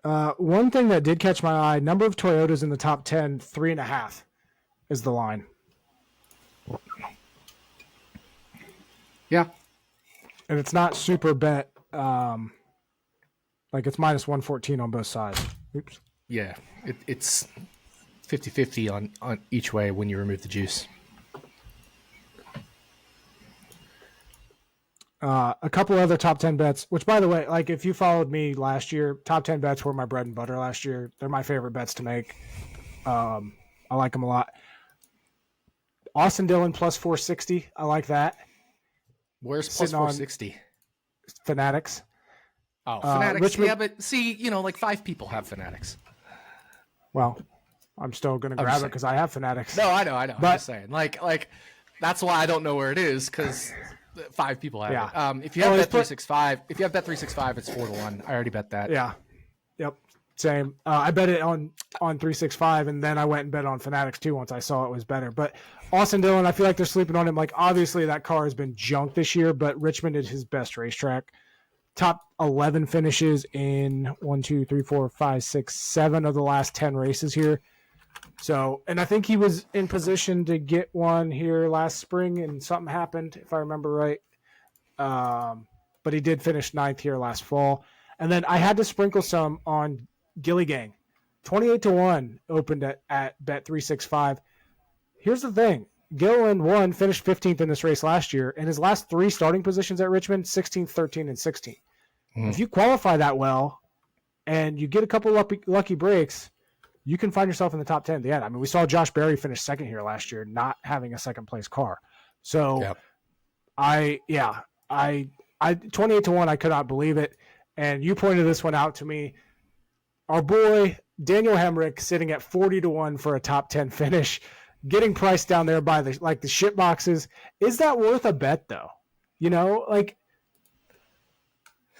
One thing that did catch my eye: number of Toyotas in the top 10, 3.5 is the line. Yeah, and it's not super bet. Like it's minus 114 on both sides. Oops. Yeah, it's 50-50 on each way when you remove the juice. A couple other top 10 bets, which by the way, like if you followed me last year, top 10 bets were my bread and butter last year. They're my favorite bets to make. I like them a lot. Austin Dillon plus 460. I like that. Where's plus 460? Fanatics. Oh, Fanatics. Richmond, yeah, but see, you know, like 5 people have Fanatics. Well, I'm still going to grab it because I have Fanatics. No, I know. But, I'm just saying. Like that's why I don't know where it is, because 5 people have it. If you have Bet365, it's 4-1. I already bet that. Yeah. Yep. Same. I bet it on 365, and then I went and bet on Fanatics too once I saw it was better. But Austin Dillon, I feel like they're sleeping on him. Like obviously that car has been junked this year, but Richmond is his best racetrack. Top 11 finishes in 1, 2, 3, 4, 5, 6, 7 of the last 10 races here. So, and I think he was in position to get one here last spring, and something happened, if I remember right. But he did finish 9th here last fall. And then I had to sprinkle some on Gilly Gang. 28-1 opened at Bet365. Here's the thing. Gillen finished 15th in this race last year, and his last 3 starting positions at Richmond, 16th, 13th, and 16th. If you qualify that well and you get a couple lucky breaks, you can find yourself in the top 10 at the end. I mean, we saw Josh Berry finish 2nd here last year, not having a second-place car. So, 28-1, I could not believe it. And you pointed this one out to me. Our boy Daniel Hemrick sitting at 40-1 for a top 10 finish, getting priced down there by the shit boxes. Is that worth a bet though? You know, like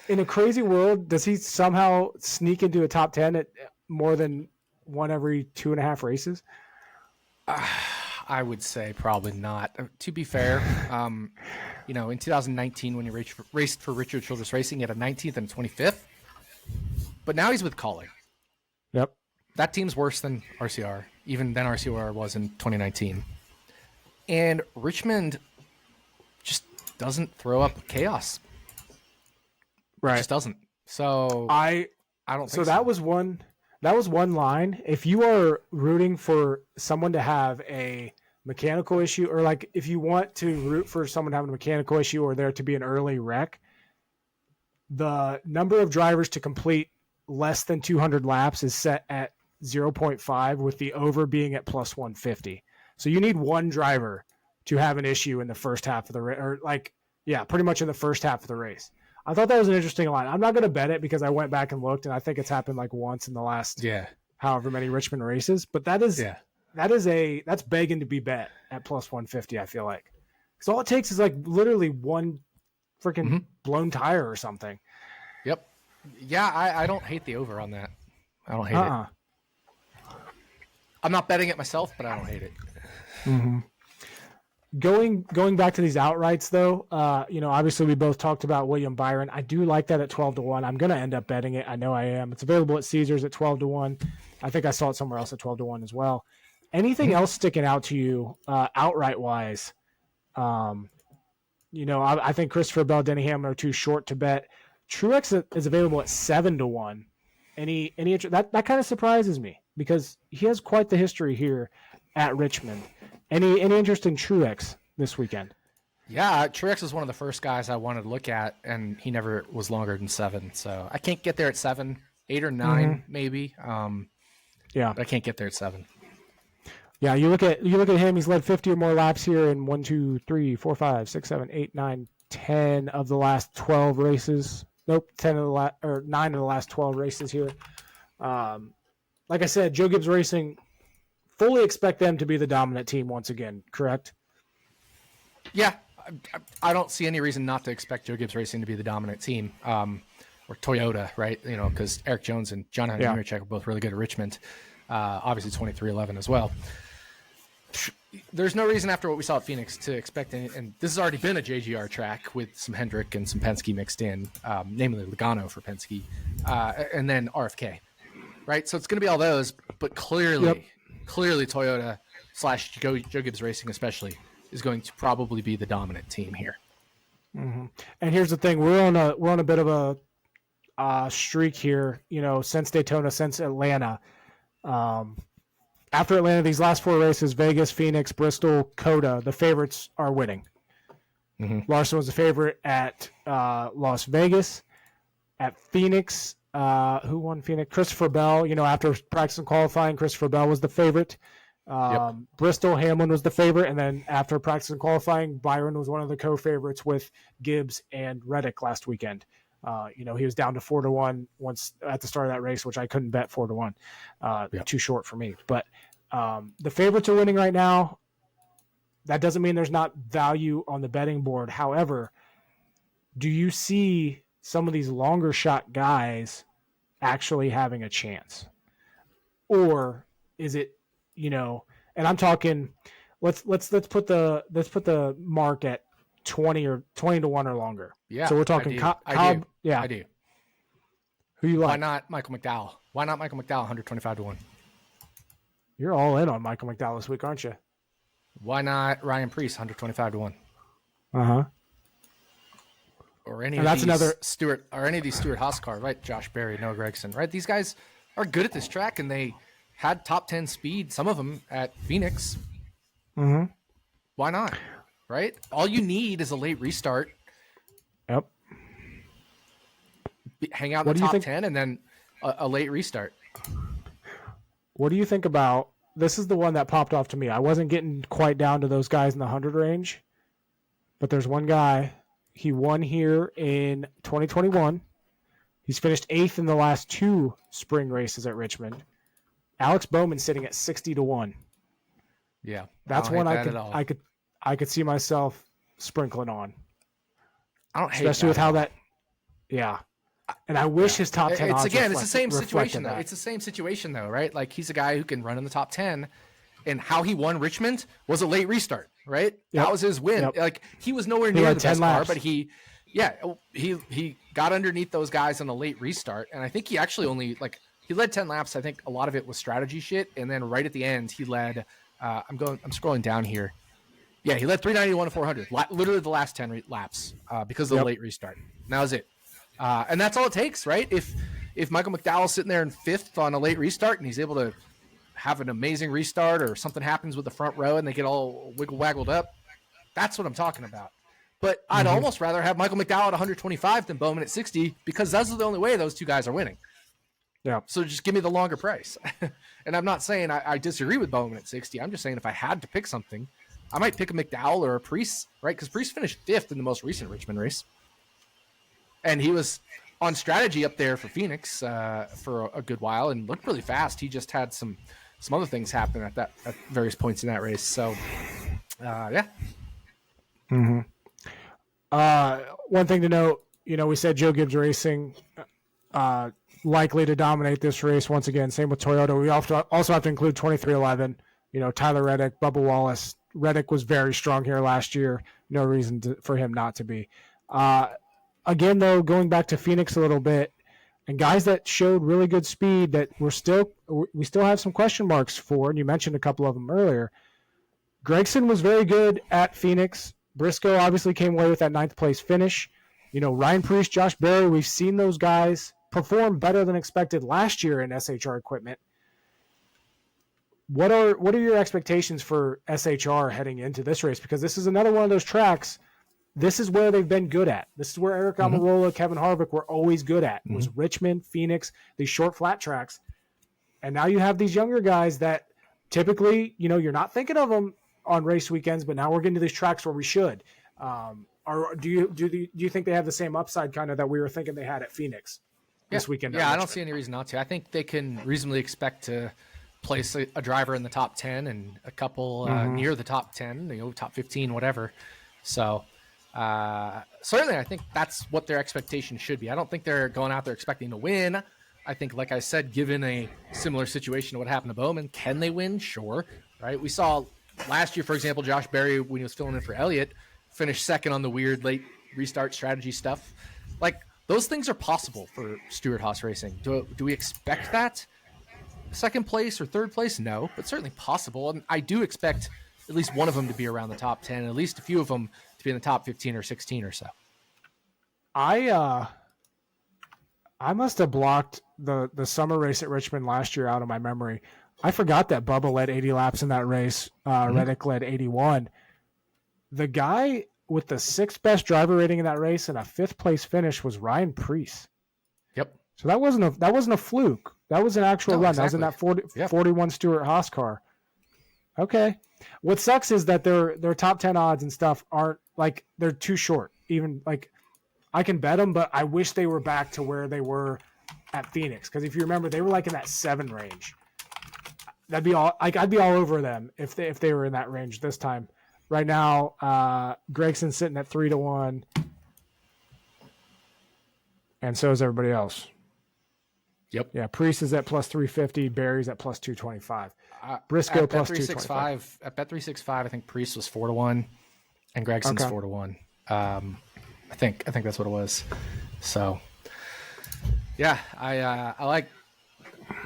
in a crazy world, does he somehow sneak into a top 10 more than one every 2.5 races? I would say probably not. To be fair, in 2019 when he raced for Richard Childress Racing, he had a 19th and 25th. But now he's with Collie. Yep. That team's worse than RCR, even than RCR was in 2019. And Richmond just doesn't throw up chaos. Right. It just doesn't. So I don't think so. That was one line. If you are rooting for someone to have a mechanical issue, or like if you want to root for someone having a mechanical issue or there to be an early wreck, the number of drivers to complete less than 200 laps is set at 0.5, with the over being at plus 150. So you need one driver to have an issue in the first half of the race, or pretty much in the first half of the race. I thought that was an interesting line. I'm not going to bet it because I went back and looked, and I think it's happened like once in the last however many Richmond races. But that's begging to be bet at plus 150. I feel like, because all it takes is like literally one freaking blown tire or something. Yep. Yeah, I don't hate the over on that. I don't hate it. I'm not betting it myself, but I don't hate it. Mm-hmm. Going back to these outrights though, obviously we both talked about William Byron. I do like that at 12-1. I'm going to end up betting it. I know I am. It's available at Caesars at 12-1. I think I saw it somewhere else at 12-1 as well. Anything else sticking out to you outright wise? I think Christopher Bell, Denny Hamlin are too short to bet. Truex is available at 7-1. Any that kind of surprises me because he has quite the history here at Richmond. Any interest in Truex this weekend? Yeah, Truex was one of the first guys I wanted to look at, and he never was longer than 7. So I can't get there at 7, 8 or 9 maybe. But I can't get there at 7. Yeah, you look at him. He's led 50 or more laps here in 1, 2, 3, 4, 5, 6, 7, 8, 9, 10 of the last 12 races. Nope, 9 of the last 12 races here. Like I said, Joe Gibbs Racing, fully expect them to be the dominant team once again, correct? Yeah, I don't see any reason not to expect Joe Gibbs Racing to be the dominant team, or Toyota, right? Because Eric Jones and John Hunter Nemechek are both really good at Richmond. Obviously 23-11 as well. There's no reason after what we saw at Phoenix to expect any, and this has already been a JGR track with some Hendrick and some Penske mixed in, namely Logano for Penske, and then RFK, right? So it's going to be all those, but clearly Toyota / Joe Gibbs Racing especially is going to probably be the dominant team here. Mm-hmm. And here's the thing: we're on a bit of a streak here. Since Daytona, since Atlanta. After Atlanta, these last 4 races, Vegas, Phoenix, Bristol, COTA, the favorites are winning. Mm-hmm. Larson was the favorite at Las Vegas. At Phoenix, who won Phoenix? Christopher Bell. After practice and qualifying, Christopher Bell was the favorite. Bristol, Hamlin was the favorite. And then after practice and qualifying, Byron was one of the co-favorites with Gibbs and Reddick last weekend. He was down to 4-1 once at the start of that race, which I couldn't bet 4-1. Too short for me. But the favorites are winning right now. That doesn't mean there's not value on the betting board. However, do you see some of these longer shot guys actually having a chance? Or is it, and I'm talking, let's put the mark at 20-1 or longer. Yeah. So we're talking Cobb. Yeah. I do. Who you like? Why not Michael McDowell? 125-1? You're all in on Michael McDowell this week, aren't you? Why not Ryan Preece, 125-1? Uh-huh. Or any of these Stewart-Haas cars, right? Josh Berry, Noah Gragson, right? These guys are good at this track, and they had top 10 speed, some of them at Phoenix. Mm-hmm. Why not? Right? All you need is a late restart. Yep. Hang out in the top 10 and then a late restart. What do you think about, this is the one that popped off to me. I wasn't getting quite down to those guys in the 100 range, but there's one guy. He won here in 2021. He's finished 8th in the last 2 spring races at Richmond. Alex Bowman sitting at 60-1. Yeah. That's one I could see myself sprinkling on. I don't hate especially with how that. Yeah. And I wish his top 10 odds it's the same situation though. that. It's the same situation though, right? Like he's a guy who can run in the top 10, and how he won Richmond was a late restart, right? That was his win. Like he was nowhere near the best car, but he got underneath those guys on a late restart, and I think he actually only he led 10 laps. I think a lot of it was strategy shit, and then right at the end he led. I'm scrolling down here. Yeah, he led 391 to 400, literally the last 10 laps because of the late restart. And that was it. And that's all it takes, right? If Michael McDowell's sitting there in 5th on a late restart and he's able to have an amazing restart, or something happens with the front row and they get all wiggled up, that's what I'm talking about. But I'd almost rather have Michael McDowell at 125 than Bowman at 60, because that's the only way those two guys are winning. Yeah. So just give me the longer price. And I'm not saying I disagree with Bowman at 60. I'm just saying if I had to pick something, I might pick a McDowell or a Priest, right? Because Priest finished 5th in the most recent Richmond race. And he was on strategy up there for Phoenix for a good while and looked really fast. He just had some other things happen at various points in that race. So, yeah. Mm-hmm. One thing to note, we said Joe Gibbs Racing likely to dominate this race once again. Same with Toyota. We also have to include 2311. Tyler Reddick, Bubba Wallace. Reddick was very strong here last year. No reason for him not to be. Again, though, going back to Phoenix a little bit, and guys that showed really good speed that we still have some question marks for, and you mentioned a couple of them earlier. Gregson was very good at Phoenix. Briscoe obviously came away with that 9th place finish. Ryan Preece, Josh Berry, we've seen those guys perform better than expected last year in SHR equipment. What are your expectations for SHR heading into this race? Because this is another one of those tracks. This is where they've been good at. This is where Eric Almirola, Kevin Harvick were always good at. It was Richmond, Phoenix, these short flat tracks. And now you have these younger guys that typically, you're not thinking of them on race weekends, but now we're getting to these tracks where we should. Or do you think they have the same upside kind of that we were thinking they had at Phoenix this weekend? Yeah, I don't see any reason not to. I think they can reasonably expect to place a driver in the top 10 and a couple near the top 10, top 15, whatever. So certainly I think that's what their expectation should be. I don't think they're going out there expecting to win. I think, like I said, given a similar situation to what happened to Bowman, can they win? Sure. Right. We saw last year, for example, Josh Berry, when he was filling in for Elliott, finished 2nd on the weird late restart strategy stuff. Like, those things are possible for Stewart-Haas Racing. Do we expect that? 2nd place or 3rd place? No, but certainly possible. And I do expect at least one of them to be around the top 10, and at least a few of them to be in the top 15 or 16 or so. I must have blocked the summer race at Richmond last year out of my memory. I forgot that Bubba led 80 laps in that race. Reddick led 81. The guy with the 6th best driver rating in that race and a 5th place finish was Ryan Preece. Yep. So that wasn't a fluke. That was an actual run. Exactly. That was in that 41 Stewart-Haas car. Okay. What sucks is that their top 10 odds and stuff aren't they're too short. Even I can bet them, but I wish they were back to where they were at Phoenix. Because if you remember, they were in that 7 range. That'd be all. I'd be all over them if they were in that range this time. Right now, Gregson's sitting at 3-1, and so is everybody else. Yep. Yeah, Priest is at plus 350. Barry's at plus 225. Briscoe plus 225. At Bet365, I think Priest was 4-1, and Gregson's 4-1. I think that's what it was. So, yeah, I like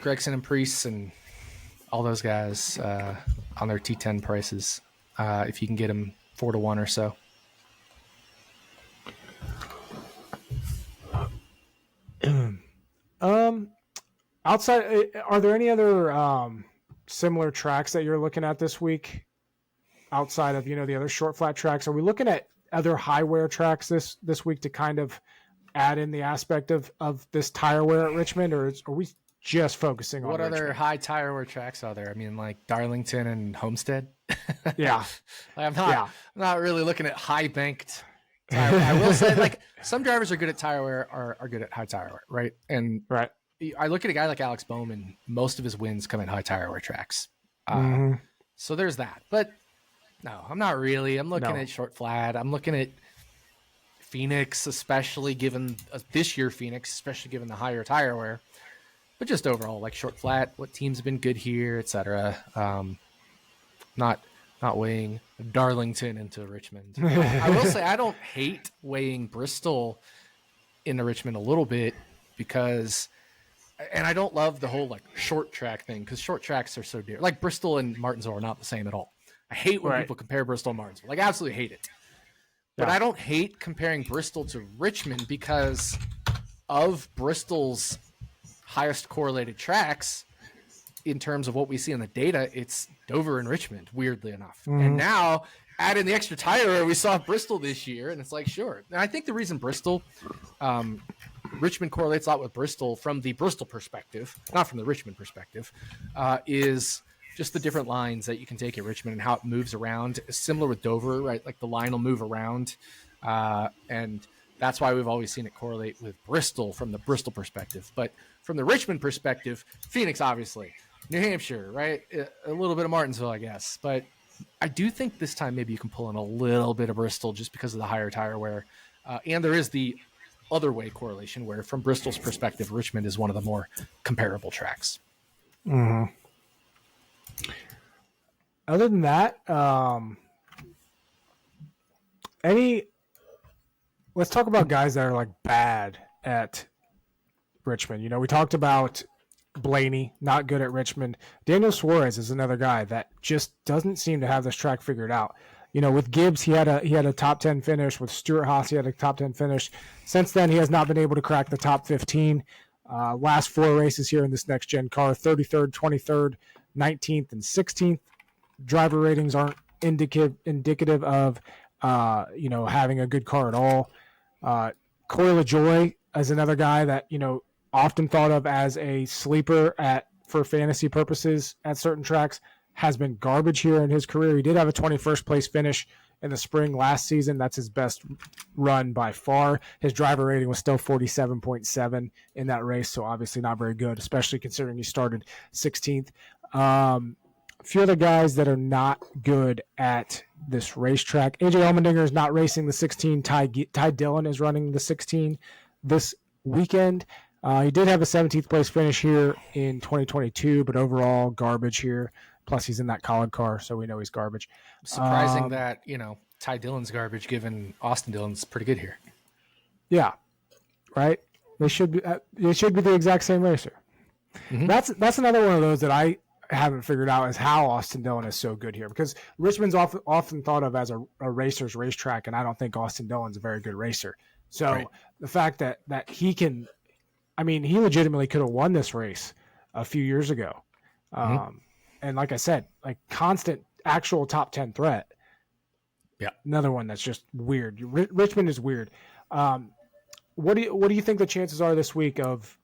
Gregson and Priest and all those guys on their T10 prices. If you can get them 4-1 or so. Outside, are there any other similar tracks that you're looking at this week outside of, the other short flat tracks? Are we looking at other high wear tracks this week to kind of add in the aspect of this tire wear at Richmond, or are we just focusing on what Richmond? Other high tire wear tracks are there? I mean, like Darlington and Homestead. Yeah. I'm not really looking at high banked tire wear. I will say, some drivers are good at tire wear, are good at high tire wear, right? And right. I look at a guy like Alex Bowman, most of his wins come at high tire wear tracks. So there's that. But no, I'm not really. I'm looking at short flat. I'm looking at Phoenix, especially given this year, especially given the higher tire wear, but just overall, like short flat, what teams have been good here, etc. Not weighing Darlington into Richmond. I will say I don't hate weighing Bristol into Richmond a little bit because, and I don't love the whole like short track thing because short tracks are so dear. Like Bristol and Martinsville are not the same at all. I hate when people compare Bristol and Martinsville. Like, absolutely hate it. But I don't hate comparing Bristol to Richmond because of Bristol's highest correlated tracks in terms of what we see in the data. It's Dover and Richmond, weirdly enough. And now add in the extra tire, we saw Bristol this year, and it's like, sure. And I think the reason Richmond correlates a lot with Bristol from the Bristol perspective, not from the Richmond perspective, is just the different lines that you can take at Richmond and how it moves around. Similar with Dover, right? Like the line will move around. And that's why we've always seen it correlate with Bristol from the Bristol perspective. But from the Richmond perspective, Phoenix, obviously, New Hampshire, right? A little bit of Martinsville, I guess. But I do think this time maybe you can pull in a little bit of Bristol just because of the higher tire wear. And there is the other way correlation where from Bristol's perspective, Richmond is one of the more comparable tracks. Mm-hmm. Other than that, let's talk about guys that are like bad at Richmond. You know, we talked about Blaney, not good at Richmond. Daniel Suarez is another guy that just doesn't seem to have this track figured out. You know, with Gibbs, he had a top 10 finish. With Stewart-Haas, he had a top 10 finish. Since then, he has not been able to crack the top 15. Last 4 races here in this next gen car: 33rd, 23rd, 19th, and 16th. Driver ratings aren't indicative of having a good car at all. Corey LaJoie is another guy that, you know, often thought of as a sleeper for fantasy purposes at certain tracks, has been garbage here in his career. He did have a 21st place finish in the spring last season. That's his best run by far. His driver rating was still 47.7 in that race, so obviously not very good, especially considering he started 16th. A few other guys that are not good at this racetrack. AJ Allmendinger is not racing the 16. Ty Dillon is running the 16 this weekend. He did have a 17th place finish here in 2022, but overall garbage here. Plus, he's in that college car, so we know he's garbage. Surprising that, Ty Dillon's garbage, given Austin Dillon's pretty good here. Yeah, right? They should be the exact same racer. Mm-hmm. That's another one of those that I haven't figured out is how Austin Dillon is so good here, because Richmond's often thought of as a racer's racetrack, and I don't think Austin Dillon's a very good racer. So the fact that he can, I mean, he legitimately could have won this race a few years ago. And like I said, like constant actual top 10 threat. Yeah. Another one that's just weird. Richmond is weird. What do you think the chances are this week of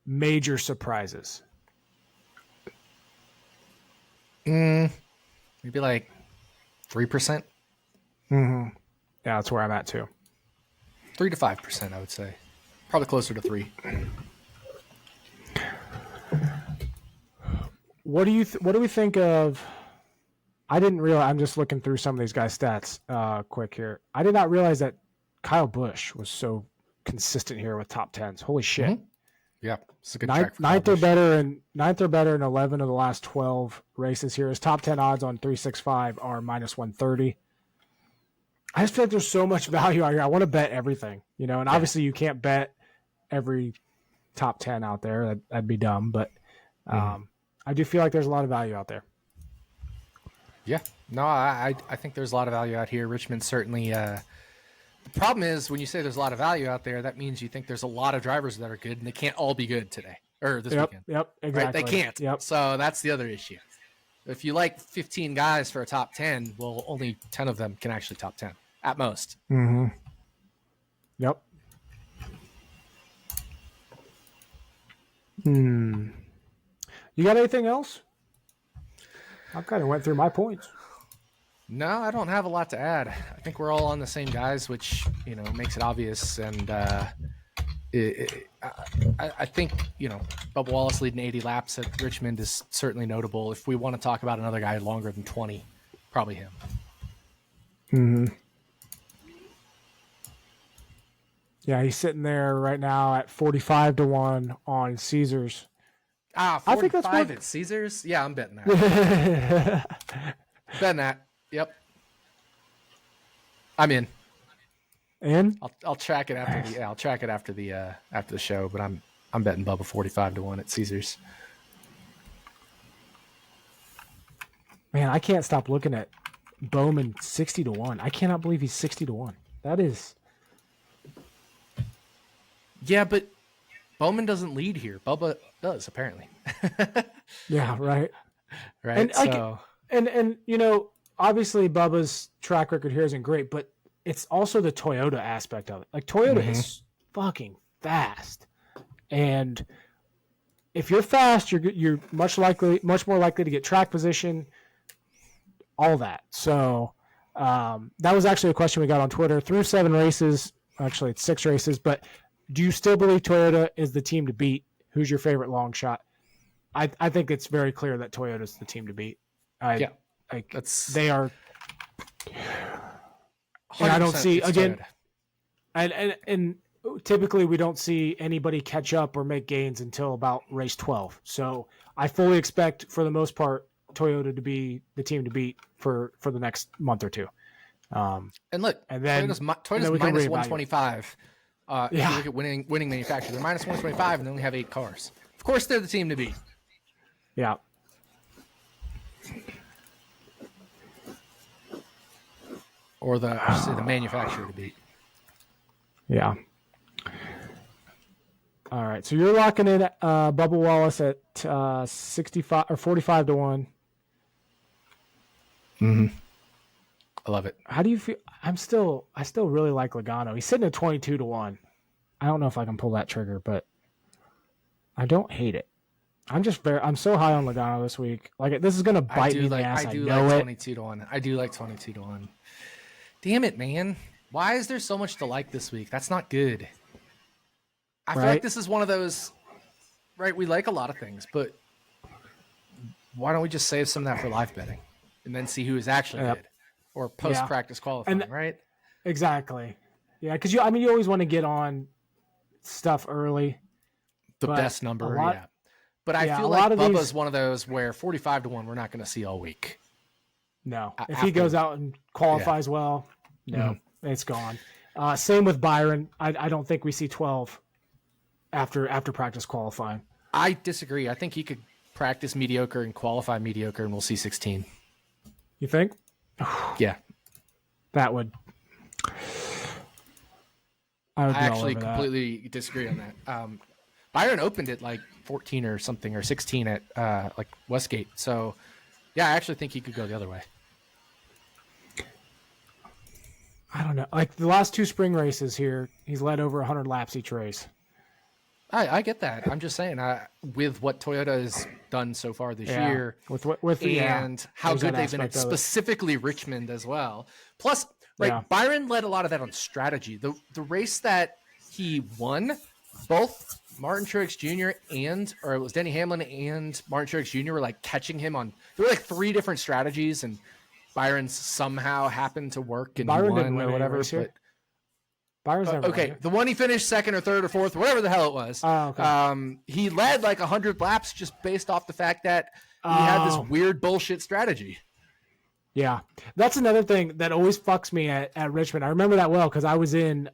major surprises? Maybe like 3%. Yeah, that's where I'm at too. 3 to 5%, I would say. Probably closer to 3. What do we think of? I didn't realize. I'm just looking through some of these guys' stats quick here. I did not realize that Kyle Busch was so consistent here with top 10s. Holy shit! Mm-hmm. Yeah, it's a good track for ninth or better in 11 of the last 12 races here. His top 10 odds on 365 are -130. I just feel like there's so much value out here. I want to bet everything, and obviously you can't bet every top 10 out there. That'd be dumb, but I do feel like there's a lot of value out there. Yeah, no, I think there's a lot of value out here. Richmond certainly. The problem is when you say there's a lot of value out there, that means you think there's a lot of drivers that are good, and they can't all be good today or this weekend. Yep, exactly. Right? They can't. Yep. So that's the other issue. If you like 15 guys for a top 10, well, only 10 of them can actually top 10 at most. Mm-hmm. Yep. You got anything else? I kind of went through my points. No, I don't have a lot to add. I think we're all on the same guys, which, makes it obvious. And I think, Bubba Wallace leading 80 laps at Richmond is certainly notable. If we want to talk about another guy longer than 20, probably him. Mm-hmm. Yeah, he's sitting there right now at 45-1 on Caesars. 45 I think that's at Caesars? Yeah, I'm betting that. Betting that. Yep. I'm in. In? I'll track it after the show, but I'm betting Bubba 45-1 at Caesars. Man, I can't stop looking at Bowman 60-1. I cannot believe he's 60-1. That is. Yeah, but Bowman doesn't lead here. Bubba does, apparently. Yeah, right. Right. And, so and you know, obviously Bubba's track record here isn't great, but it's also the Toyota aspect of it. Like Toyota is fucking fast. And if you're fast, you're much more likely to get track position, all that. So that was actually a question we got on Twitter. Through 7 races, actually it's 6 races, but do you still believe Toyota is the team to beat? Who's your favorite long shot? I think it's very clear that Toyota's the team to beat. They are. And I don't see again, and typically we don't see anybody catch up or make gains until about race 12. So I fully expect, for the most part, Toyota to be the team to beat for the next month or two. And look, and then Toyota's minus 125. If you look at winning manufacturer, they're minus 125 and they only have 8 cars. Of course, they're the team to beat. Yeah. Or the manufacturer to beat. Yeah. All right. So you're locking in Bubba Wallace at 65 or 45-1. Mm-hmm. I love it. How do you feel? I still really like Logano. He's sitting at 22-1. I don't know if I can pull that trigger, but I don't hate it. I'm so high on Logano this week. Like, this is going to bite me in the ass. I know like it. 22-1. I do like 22-1. Damn it, man. Why is there so much to like this week? That's not good. I feel like this is one of those, right? We like a lot of things, but why don't we just save some of that for live betting and then see who is actually good or post-practice qualifying, right? Exactly. Yeah, because you always want to get on stuff early. The best number, yeah. But I feel like Bubba's one of those where 45-1 we're not going to see all week. No. If he goes out and qualifies well, no, it's gone. Same with Byron. I don't think we see 12 after practice qualifying. I disagree. I think he could practice mediocre and qualify mediocre, and we'll see 16. You think? Yeah. That would. I actually completely disagree on that. Byron opened it like 14 or something or 16 at like Westgate. So, yeah, I actually think he could go the other way. I don't know. Like the last 2 spring races here, he's led over 100 laps each race. I get that. I'm just saying, with what Toyota has done so far this year, and how good they've been at specifically Richmond as well. Plus, Byron led a lot of that on strategy. The race that he won, both Martin Truex Jr. or it was Denny Hamlin and Martin Truex Jr. were like catching him on. There were like 3 different strategies, and Byron's somehow happened to work and Byron won didn't win or whatever. But Byron's never okay, the one he finished 2nd or 3rd or 4th, whatever the hell it was. Oh, okay. He led like 100 laps just based off the fact that he had this weird bullshit strategy. Yeah, that's another thing that always fucks me at Richmond. I remember that well because I was in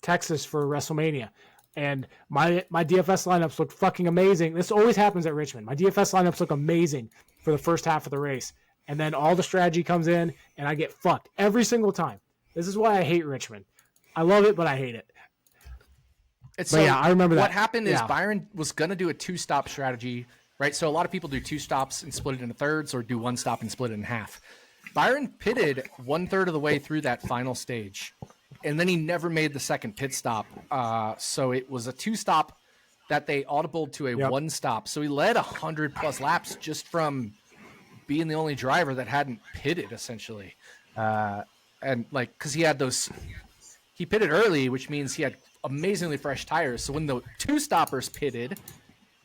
Texas for WrestleMania, and my DFS lineups looked fucking amazing. This always happens at Richmond. My DFS lineups look amazing for the first half of the race, and then all the strategy comes in, and I get fucked every single time. This is why I hate Richmond. I love it, but I hate it. I remember that. What happened is Byron was going to do a 2-stop strategy, right? So a lot of people do 2 stops and split it into thirds, or do 1 stop and split it in half. Byron pitted 1/3 of the way through that final stage, and then he never made the second pit stop. So it was a 2-stop that they audibled to a 1-stop. So he led 100+ laps just from being the only driver that hadn't pitted, essentially. And like, because he had he pitted early, which means he had amazingly fresh tires. So when the 2-stoppers pitted,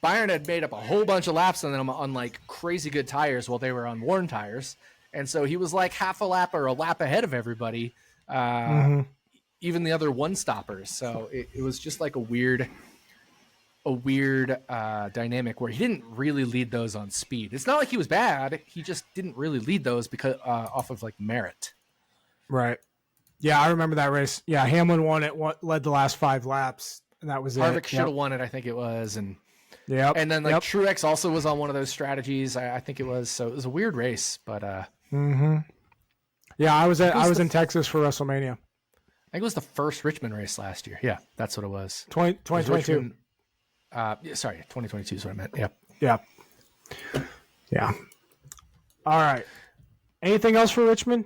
Byron had made up a whole bunch of laps on them on like crazy good tires while they were on worn tires. And so he was like half a lap or a lap ahead of everybody. even the other one stoppers. So it was just like a weird dynamic where he didn't really lead those on speed. It's not like he was bad. He just didn't really lead those because off of like merit. Right. Yeah, I remember that race. Yeah, Hamlin won it, led the last 5 laps, and that was Harvick it. should have won it, I think it was. And and then like Truex also was on one of those strategies, I think it was. So it was a weird race, but yeah, I was in Texas for WrestleMania. I think it was the first Richmond race last year. Yeah, that's what it was. 2022. Sorry, 2022 is what I meant. Yep. Yeah. All right. Anything else for Richmond?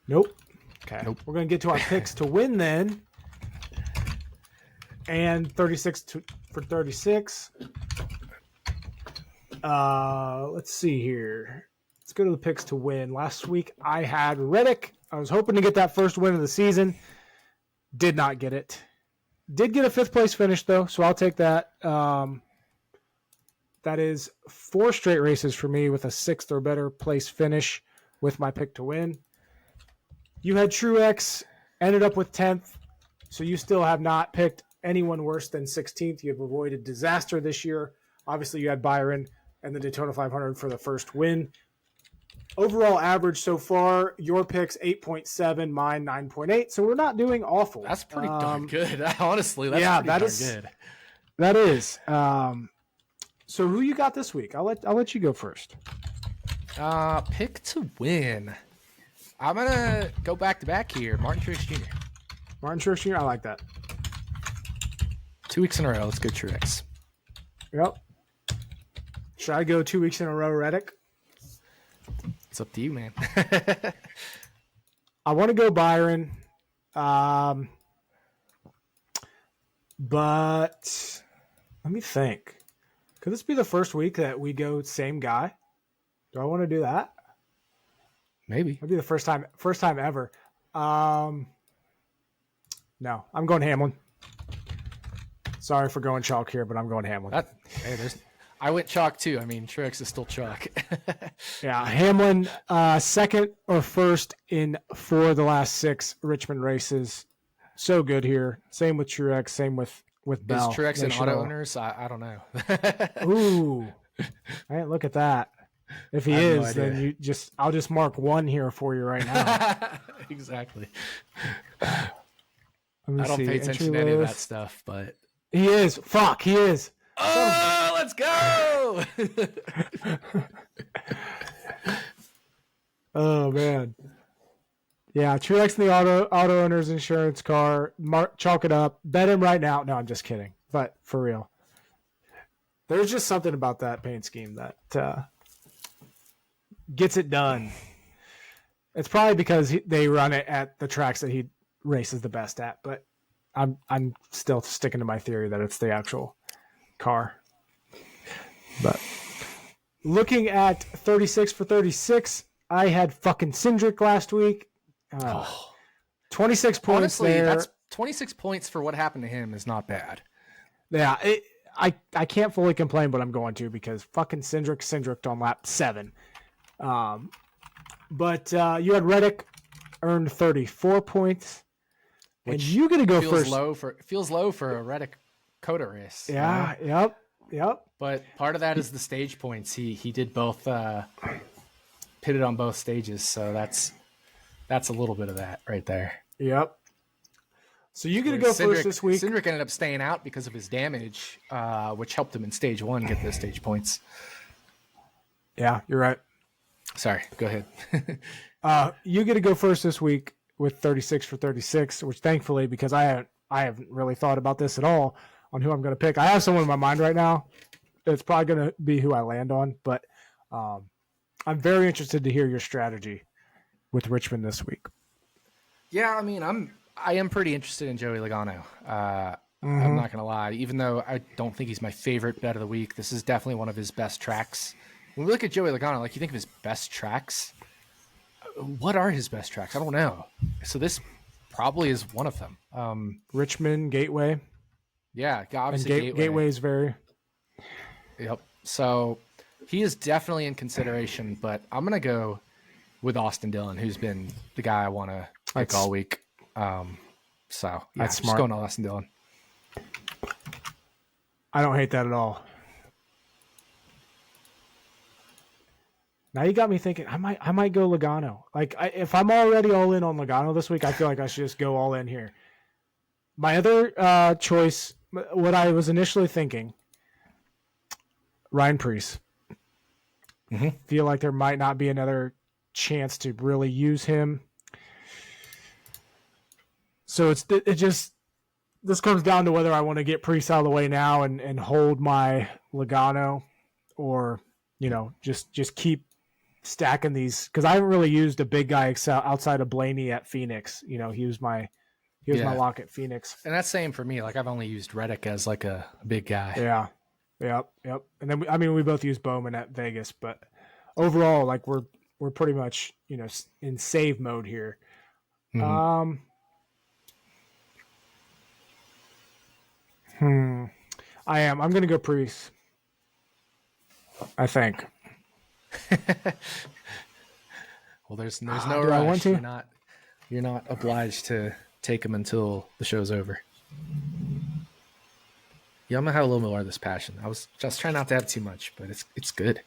Nope. Okay. Nope. We're going to get to our picks to win then. And 36 for 36. Let's see here. Let's go to the picks to win. Last week I had Reddick. I was hoping to get that first win of the season. Did not get it. Did get a 5th place finish though, so I'll take that. That is 4 straight races for me with a 6th or better place finish with my pick to win. You had Truex, ended up with 10th, so you still have not picked anyone worse than 16th. You have avoided disaster this year. Obviously, you had Byron and the Daytona 500 for the first win. Overall average so far, your pick's 8.7, mine 9.8, so we're not doing awful. That's pretty darn good. Honestly, that's pretty darn good. That is. So who you got this week? I'll let you go first. Pick to win. I'm going to go back-to-back here. Martin Truex Jr. Martin Truex Jr., I like that. 2 weeks in a row. Let's go Truex. Yep. Should I go 2 weeks in a row, Reddick? It's up to you, man. I want to go Byron. But let me think. Could this be the first week that we go same guy? Do I want to do that? Maybe. It'll be the first time ever. No, I'm going Hamlin. Sorry for going chalk here, but I'm going Hamlin. I went chalk too. I mean, Truex is still chalk. Yeah, Hamlin, second or first in 4 of the last 6 Richmond races. So good here. Same with Truex. Same with Bell. Is Truex in auto owners? I don't know. Ooh, hey, look at that. If he is, then I'll just mark 1 here for you right now. Exactly. I don't pay attention to any of that stuff, but he is. Fuck, he is. Oh, let's go! Oh man, yeah. Truex in the auto owner's insurance car. Chalk it up. Bet him right now. No, I'm just kidding. But for real, there's just something about that paint scheme that gets it done. It's probably because they run it at the tracks that he races the best at. But I'm still sticking to my theory that it's the actual car. But looking at 36 for 36, I had fucking Cindric last week. 26 points. Honestly, there. That's 26 points for what happened to him is not bad. Yeah, I can't fully complain, but I'm going to because fucking Cindric on lap 7. But you had Reddick earned 34 points. And you going to go first. Feels low for a Reddick COTA race. Yeah, yep. But part of that is the stage points. He did both pitted on both stages, so that's a little bit of that right there. Yep. So you going to go first this week. Cindric ended up staying out because of his damage, which helped him in stage 1 get those stage points. Yeah, you're right. Sorry, go ahead. You get to go first this week with 36 for 36, which thankfully, because I haven't really thought about this at all on who I'm going to pick. I have someone in my mind right now. It's probably going to be who I land on, but I'm very interested to hear your strategy with Richmond this week. Yeah, I mean, I am pretty interested in Joey Logano. I'm not going to lie. Even though I don't think he's my favorite bet of the week, this is definitely one of his best tracks. When we look at Joey Logano, like you think of his best tracks, what are his best tracks? I don't know. So this probably is one of them. Richmond, Gateway. Yeah, obviously Gateway is very... Yep. So he is definitely in consideration, but I'm going to go with Austin Dillon, who's been the guy I want to pick all week. So that's just smart. going to Austin Dillon. I don't hate that at all. Now you got me thinking. I might go Logano. Like if I'm already all in on Logano this week, I feel like I should just go all in here. My other choice, what I was initially thinking, Ryan Preece. Mm-hmm. Feel like there might not be another chance to really use him. So this comes down to whether I want to get Preece out of the way now and hold my Logano, or just keep stacking these, because I haven't really used a big guy outside of Blaney at Phoenix. He was my lock at Phoenix, and that's same for me. Like I've only used Reddick as like a big guy. Yeah, yep. And then we both used Bowman at Vegas, but overall, like we're pretty much in save mode here. Mm-hmm. I am. I'm going to go Preece, I think. Well, there's no rush. I want to? You're not obliged to take him until the show's over. Yeah, I'm gonna have a little more of this passion. I was just trying not to have too much, but it's good.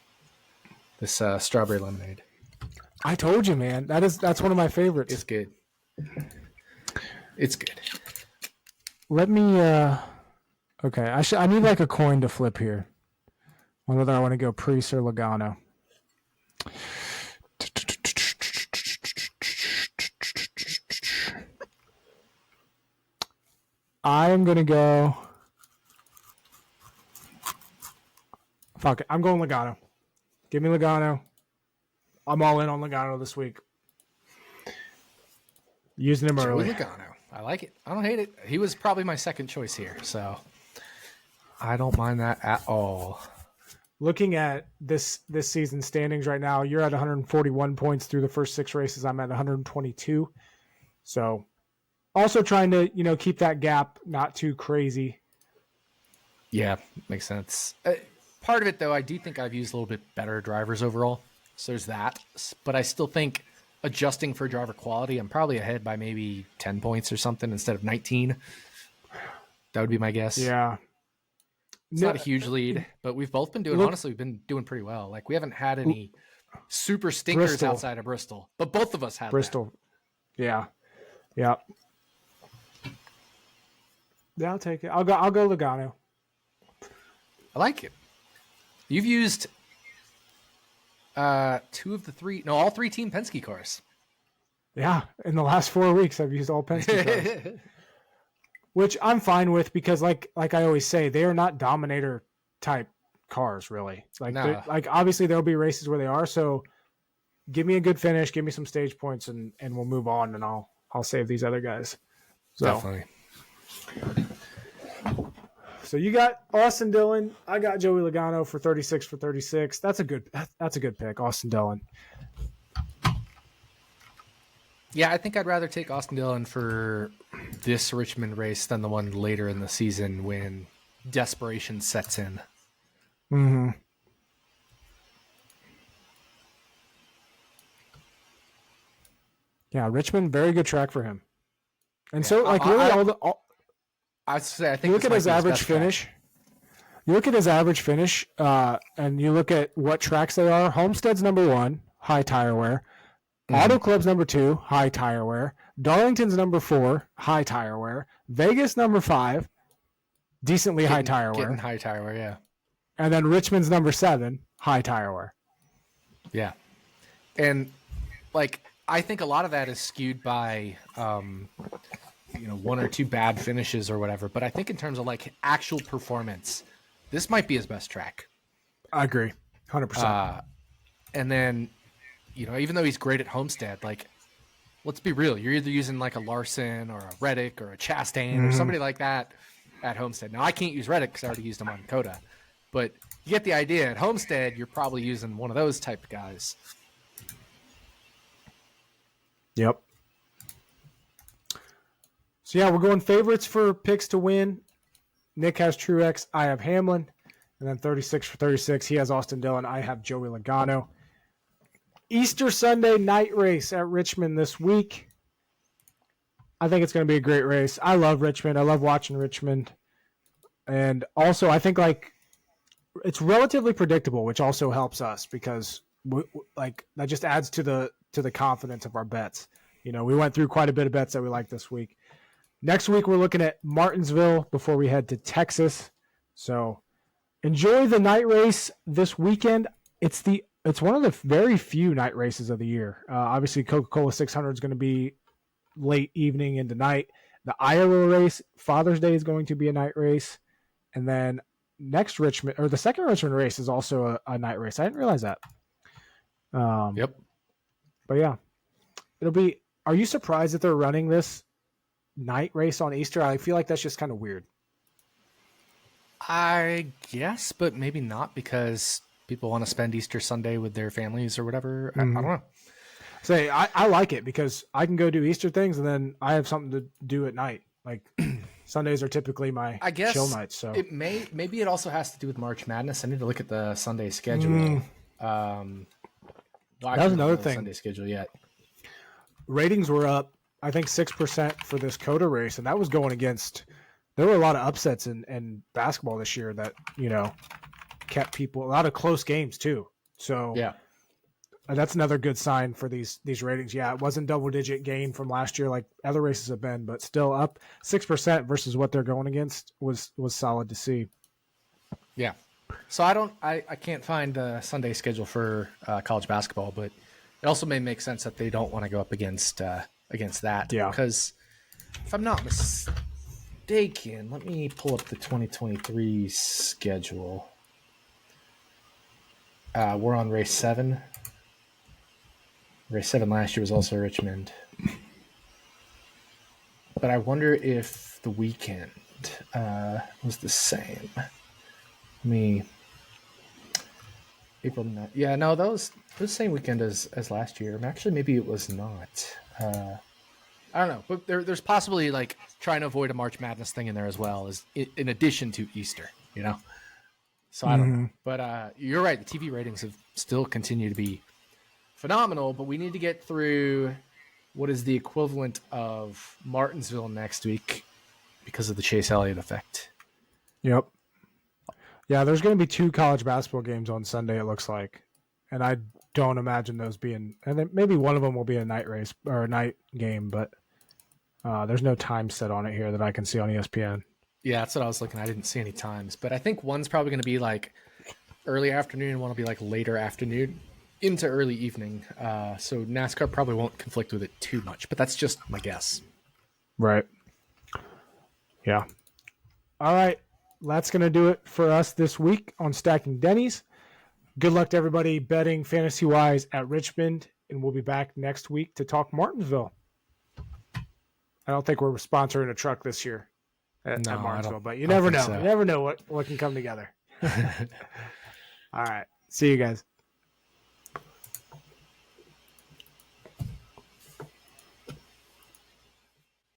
This strawberry lemonade. I told you, man. That's one of my favorites. It's good. It's good. Let me. Okay, I need like a coin to flip here. Whether I want to go Preece or Logano. I am going to go... Fuck it. I'm going Logano. Give me Logano. I'm all in on Logano this week. Using him early. Logano. I like it. I don't hate it. He was probably my second choice here, so I don't mind that at all. Looking at this season's standings right now, you're at 141 points through the first 6 races. I'm at 122. So also trying to, keep that gap not too crazy. Yeah, makes sense. Part of it, though, I do think I've used a little bit better drivers overall. So there's that. But I still think adjusting for driver quality, I'm probably ahead by maybe 10 points or something instead of 19. That would be my guess. Yeah. It's not a huge lead, but we've both been doing, honestly, we've been doing pretty well. Like, we haven't had any super stinkers Bristol. outside of Bristol, but both of us had Bristol. That. Yeah. Yeah, I'll take it. I'll go Logano. I like it. You've used all 3 Team Penske cars. Yeah, in the last 4 weeks, I've used all Penske cars. Which I'm fine with, because like I always say, they are not dominator type cars, really. Like obviously there'll be races where they are, so give me a good finish, give me some stage points, and we'll move on, and I'll save these other guys. So. Definitely. So you got Austin Dillon, I got Joey Logano for 36 for 36. That's a good pick, Austin Dillon. Yeah, I think I'd rather take Austin Dillon for this Richmond race than the one later in the season when desperation sets in. Mm-hmm. Yeah, Richmond, very good track for him. And so, like, really, I think you look at his average finish. You look at his average finish, and you look at what tracks they are. Homestead's number 1, high tire wear. Auto Club's number 2, high tire wear. Darlington's number 4, high tire wear. Vegas number 5, decently high tire wear. Getting high tire wear, yeah. And then Richmond's number 7, high tire wear. Yeah. And, like, I think a lot of that is skewed by, 1 or 2 bad finishes or whatever. But I think in terms of, like, actual performance, this might be his best track. I agree. 100%. And then, even though he's great at Homestead, like, let's be real. You're either using, like, a Larson or a Reddick or a Chastain or somebody like that at Homestead. Now, I can't use Reddick because I already used him on COTA. But you get the idea. At Homestead, you're probably using one of those type of guys. Yep. So, yeah, we're going favorites for picks to win. Nick has Truex. I have Hamlin. And then 36 for 36, he has Austin Dillon. I have Joey Logano. Easter Sunday night race at Richmond this week. I think it's going to be a great race. I love Richmond. I love watching Richmond. And also, I think it's relatively predictable, which also helps us because that just adds to the confidence of our bets. We went through quite a bit of bets that we like this week. Next week, we're looking at Martinsville before we head to Texas. So enjoy the night race this weekend. It's one of the very few night races of the year. Obviously, Coca-Cola 600 is going to be late evening into night. The Iowa race, Father's Day, is going to be a night race. And then next Richmond, or the second Richmond race, is also a night race. I didn't realize that. Yep. But yeah, it'll be. Are you surprised that they're running this night race on Easter? I feel like that's just kind of weird. I guess, but maybe not because people want to spend Easter Sunday with their families or whatever. I don't know. Say, I like it because I can go do Easter things and then I have something to do at night. Like Sundays are typicly my chill nights. So maybe it also has to do with March Madness. I need to look at the Sunday schedule. That was another thing. Sunday schedule yet. Ratings were up, I think 6% for this COTA race, and that was going against. There were a lot of upsets in basketball this year that kept people, a lot of close games too. So yeah. That's another good sign for these ratings. Yeah, it wasn't double-digit gain from last year like other races have been, but still up 6% versus what they're going against was solid to see. Yeah. So I can't find the Sunday schedule for college basketball, but it also may make sense that they don't want to go up against that. Yeah. Because if I'm not mistaken, let me pull up the 2023 schedule. We're on race 7. Race 7 last year was also Richmond. But I wonder if the weekend was the same. April 9th. Yeah, no, that was the same weekend as last year. Actually, maybe it was not. I don't know. But there's possibly like trying to avoid a March Madness thing in there as well, as in addition to Easter, So I don't know. But you're right. The TV ratings have still continued to be phenomenal, but we need to get through what is the equivalent of Martinsville next week because of the Chase Elliott effect. Yep. Yeah, there's going to be 2 college basketball games on Sunday, it looks like. And I don't imagine those being, and then maybe one of them will be a night race or a night game, but there's no time set on it here that I can see on ESPN. Yeah, that's what I was looking. I didn't see any times, but I think one's probably going to be like early afternoon and one will be like later afternoon into early evening. So NASCAR probably won't conflict with it too much, but that's just my guess. Right. Yeah. All right. That's going to do it for us this week on Stacking Dennys. Good luck to everybody betting fantasy-wise at Richmond, and we'll be back next week to talk Martinsville. I don't think we're sponsoring a truck this year at Martinsville, but you never know. So. You never know what can come together. All right. See you guys.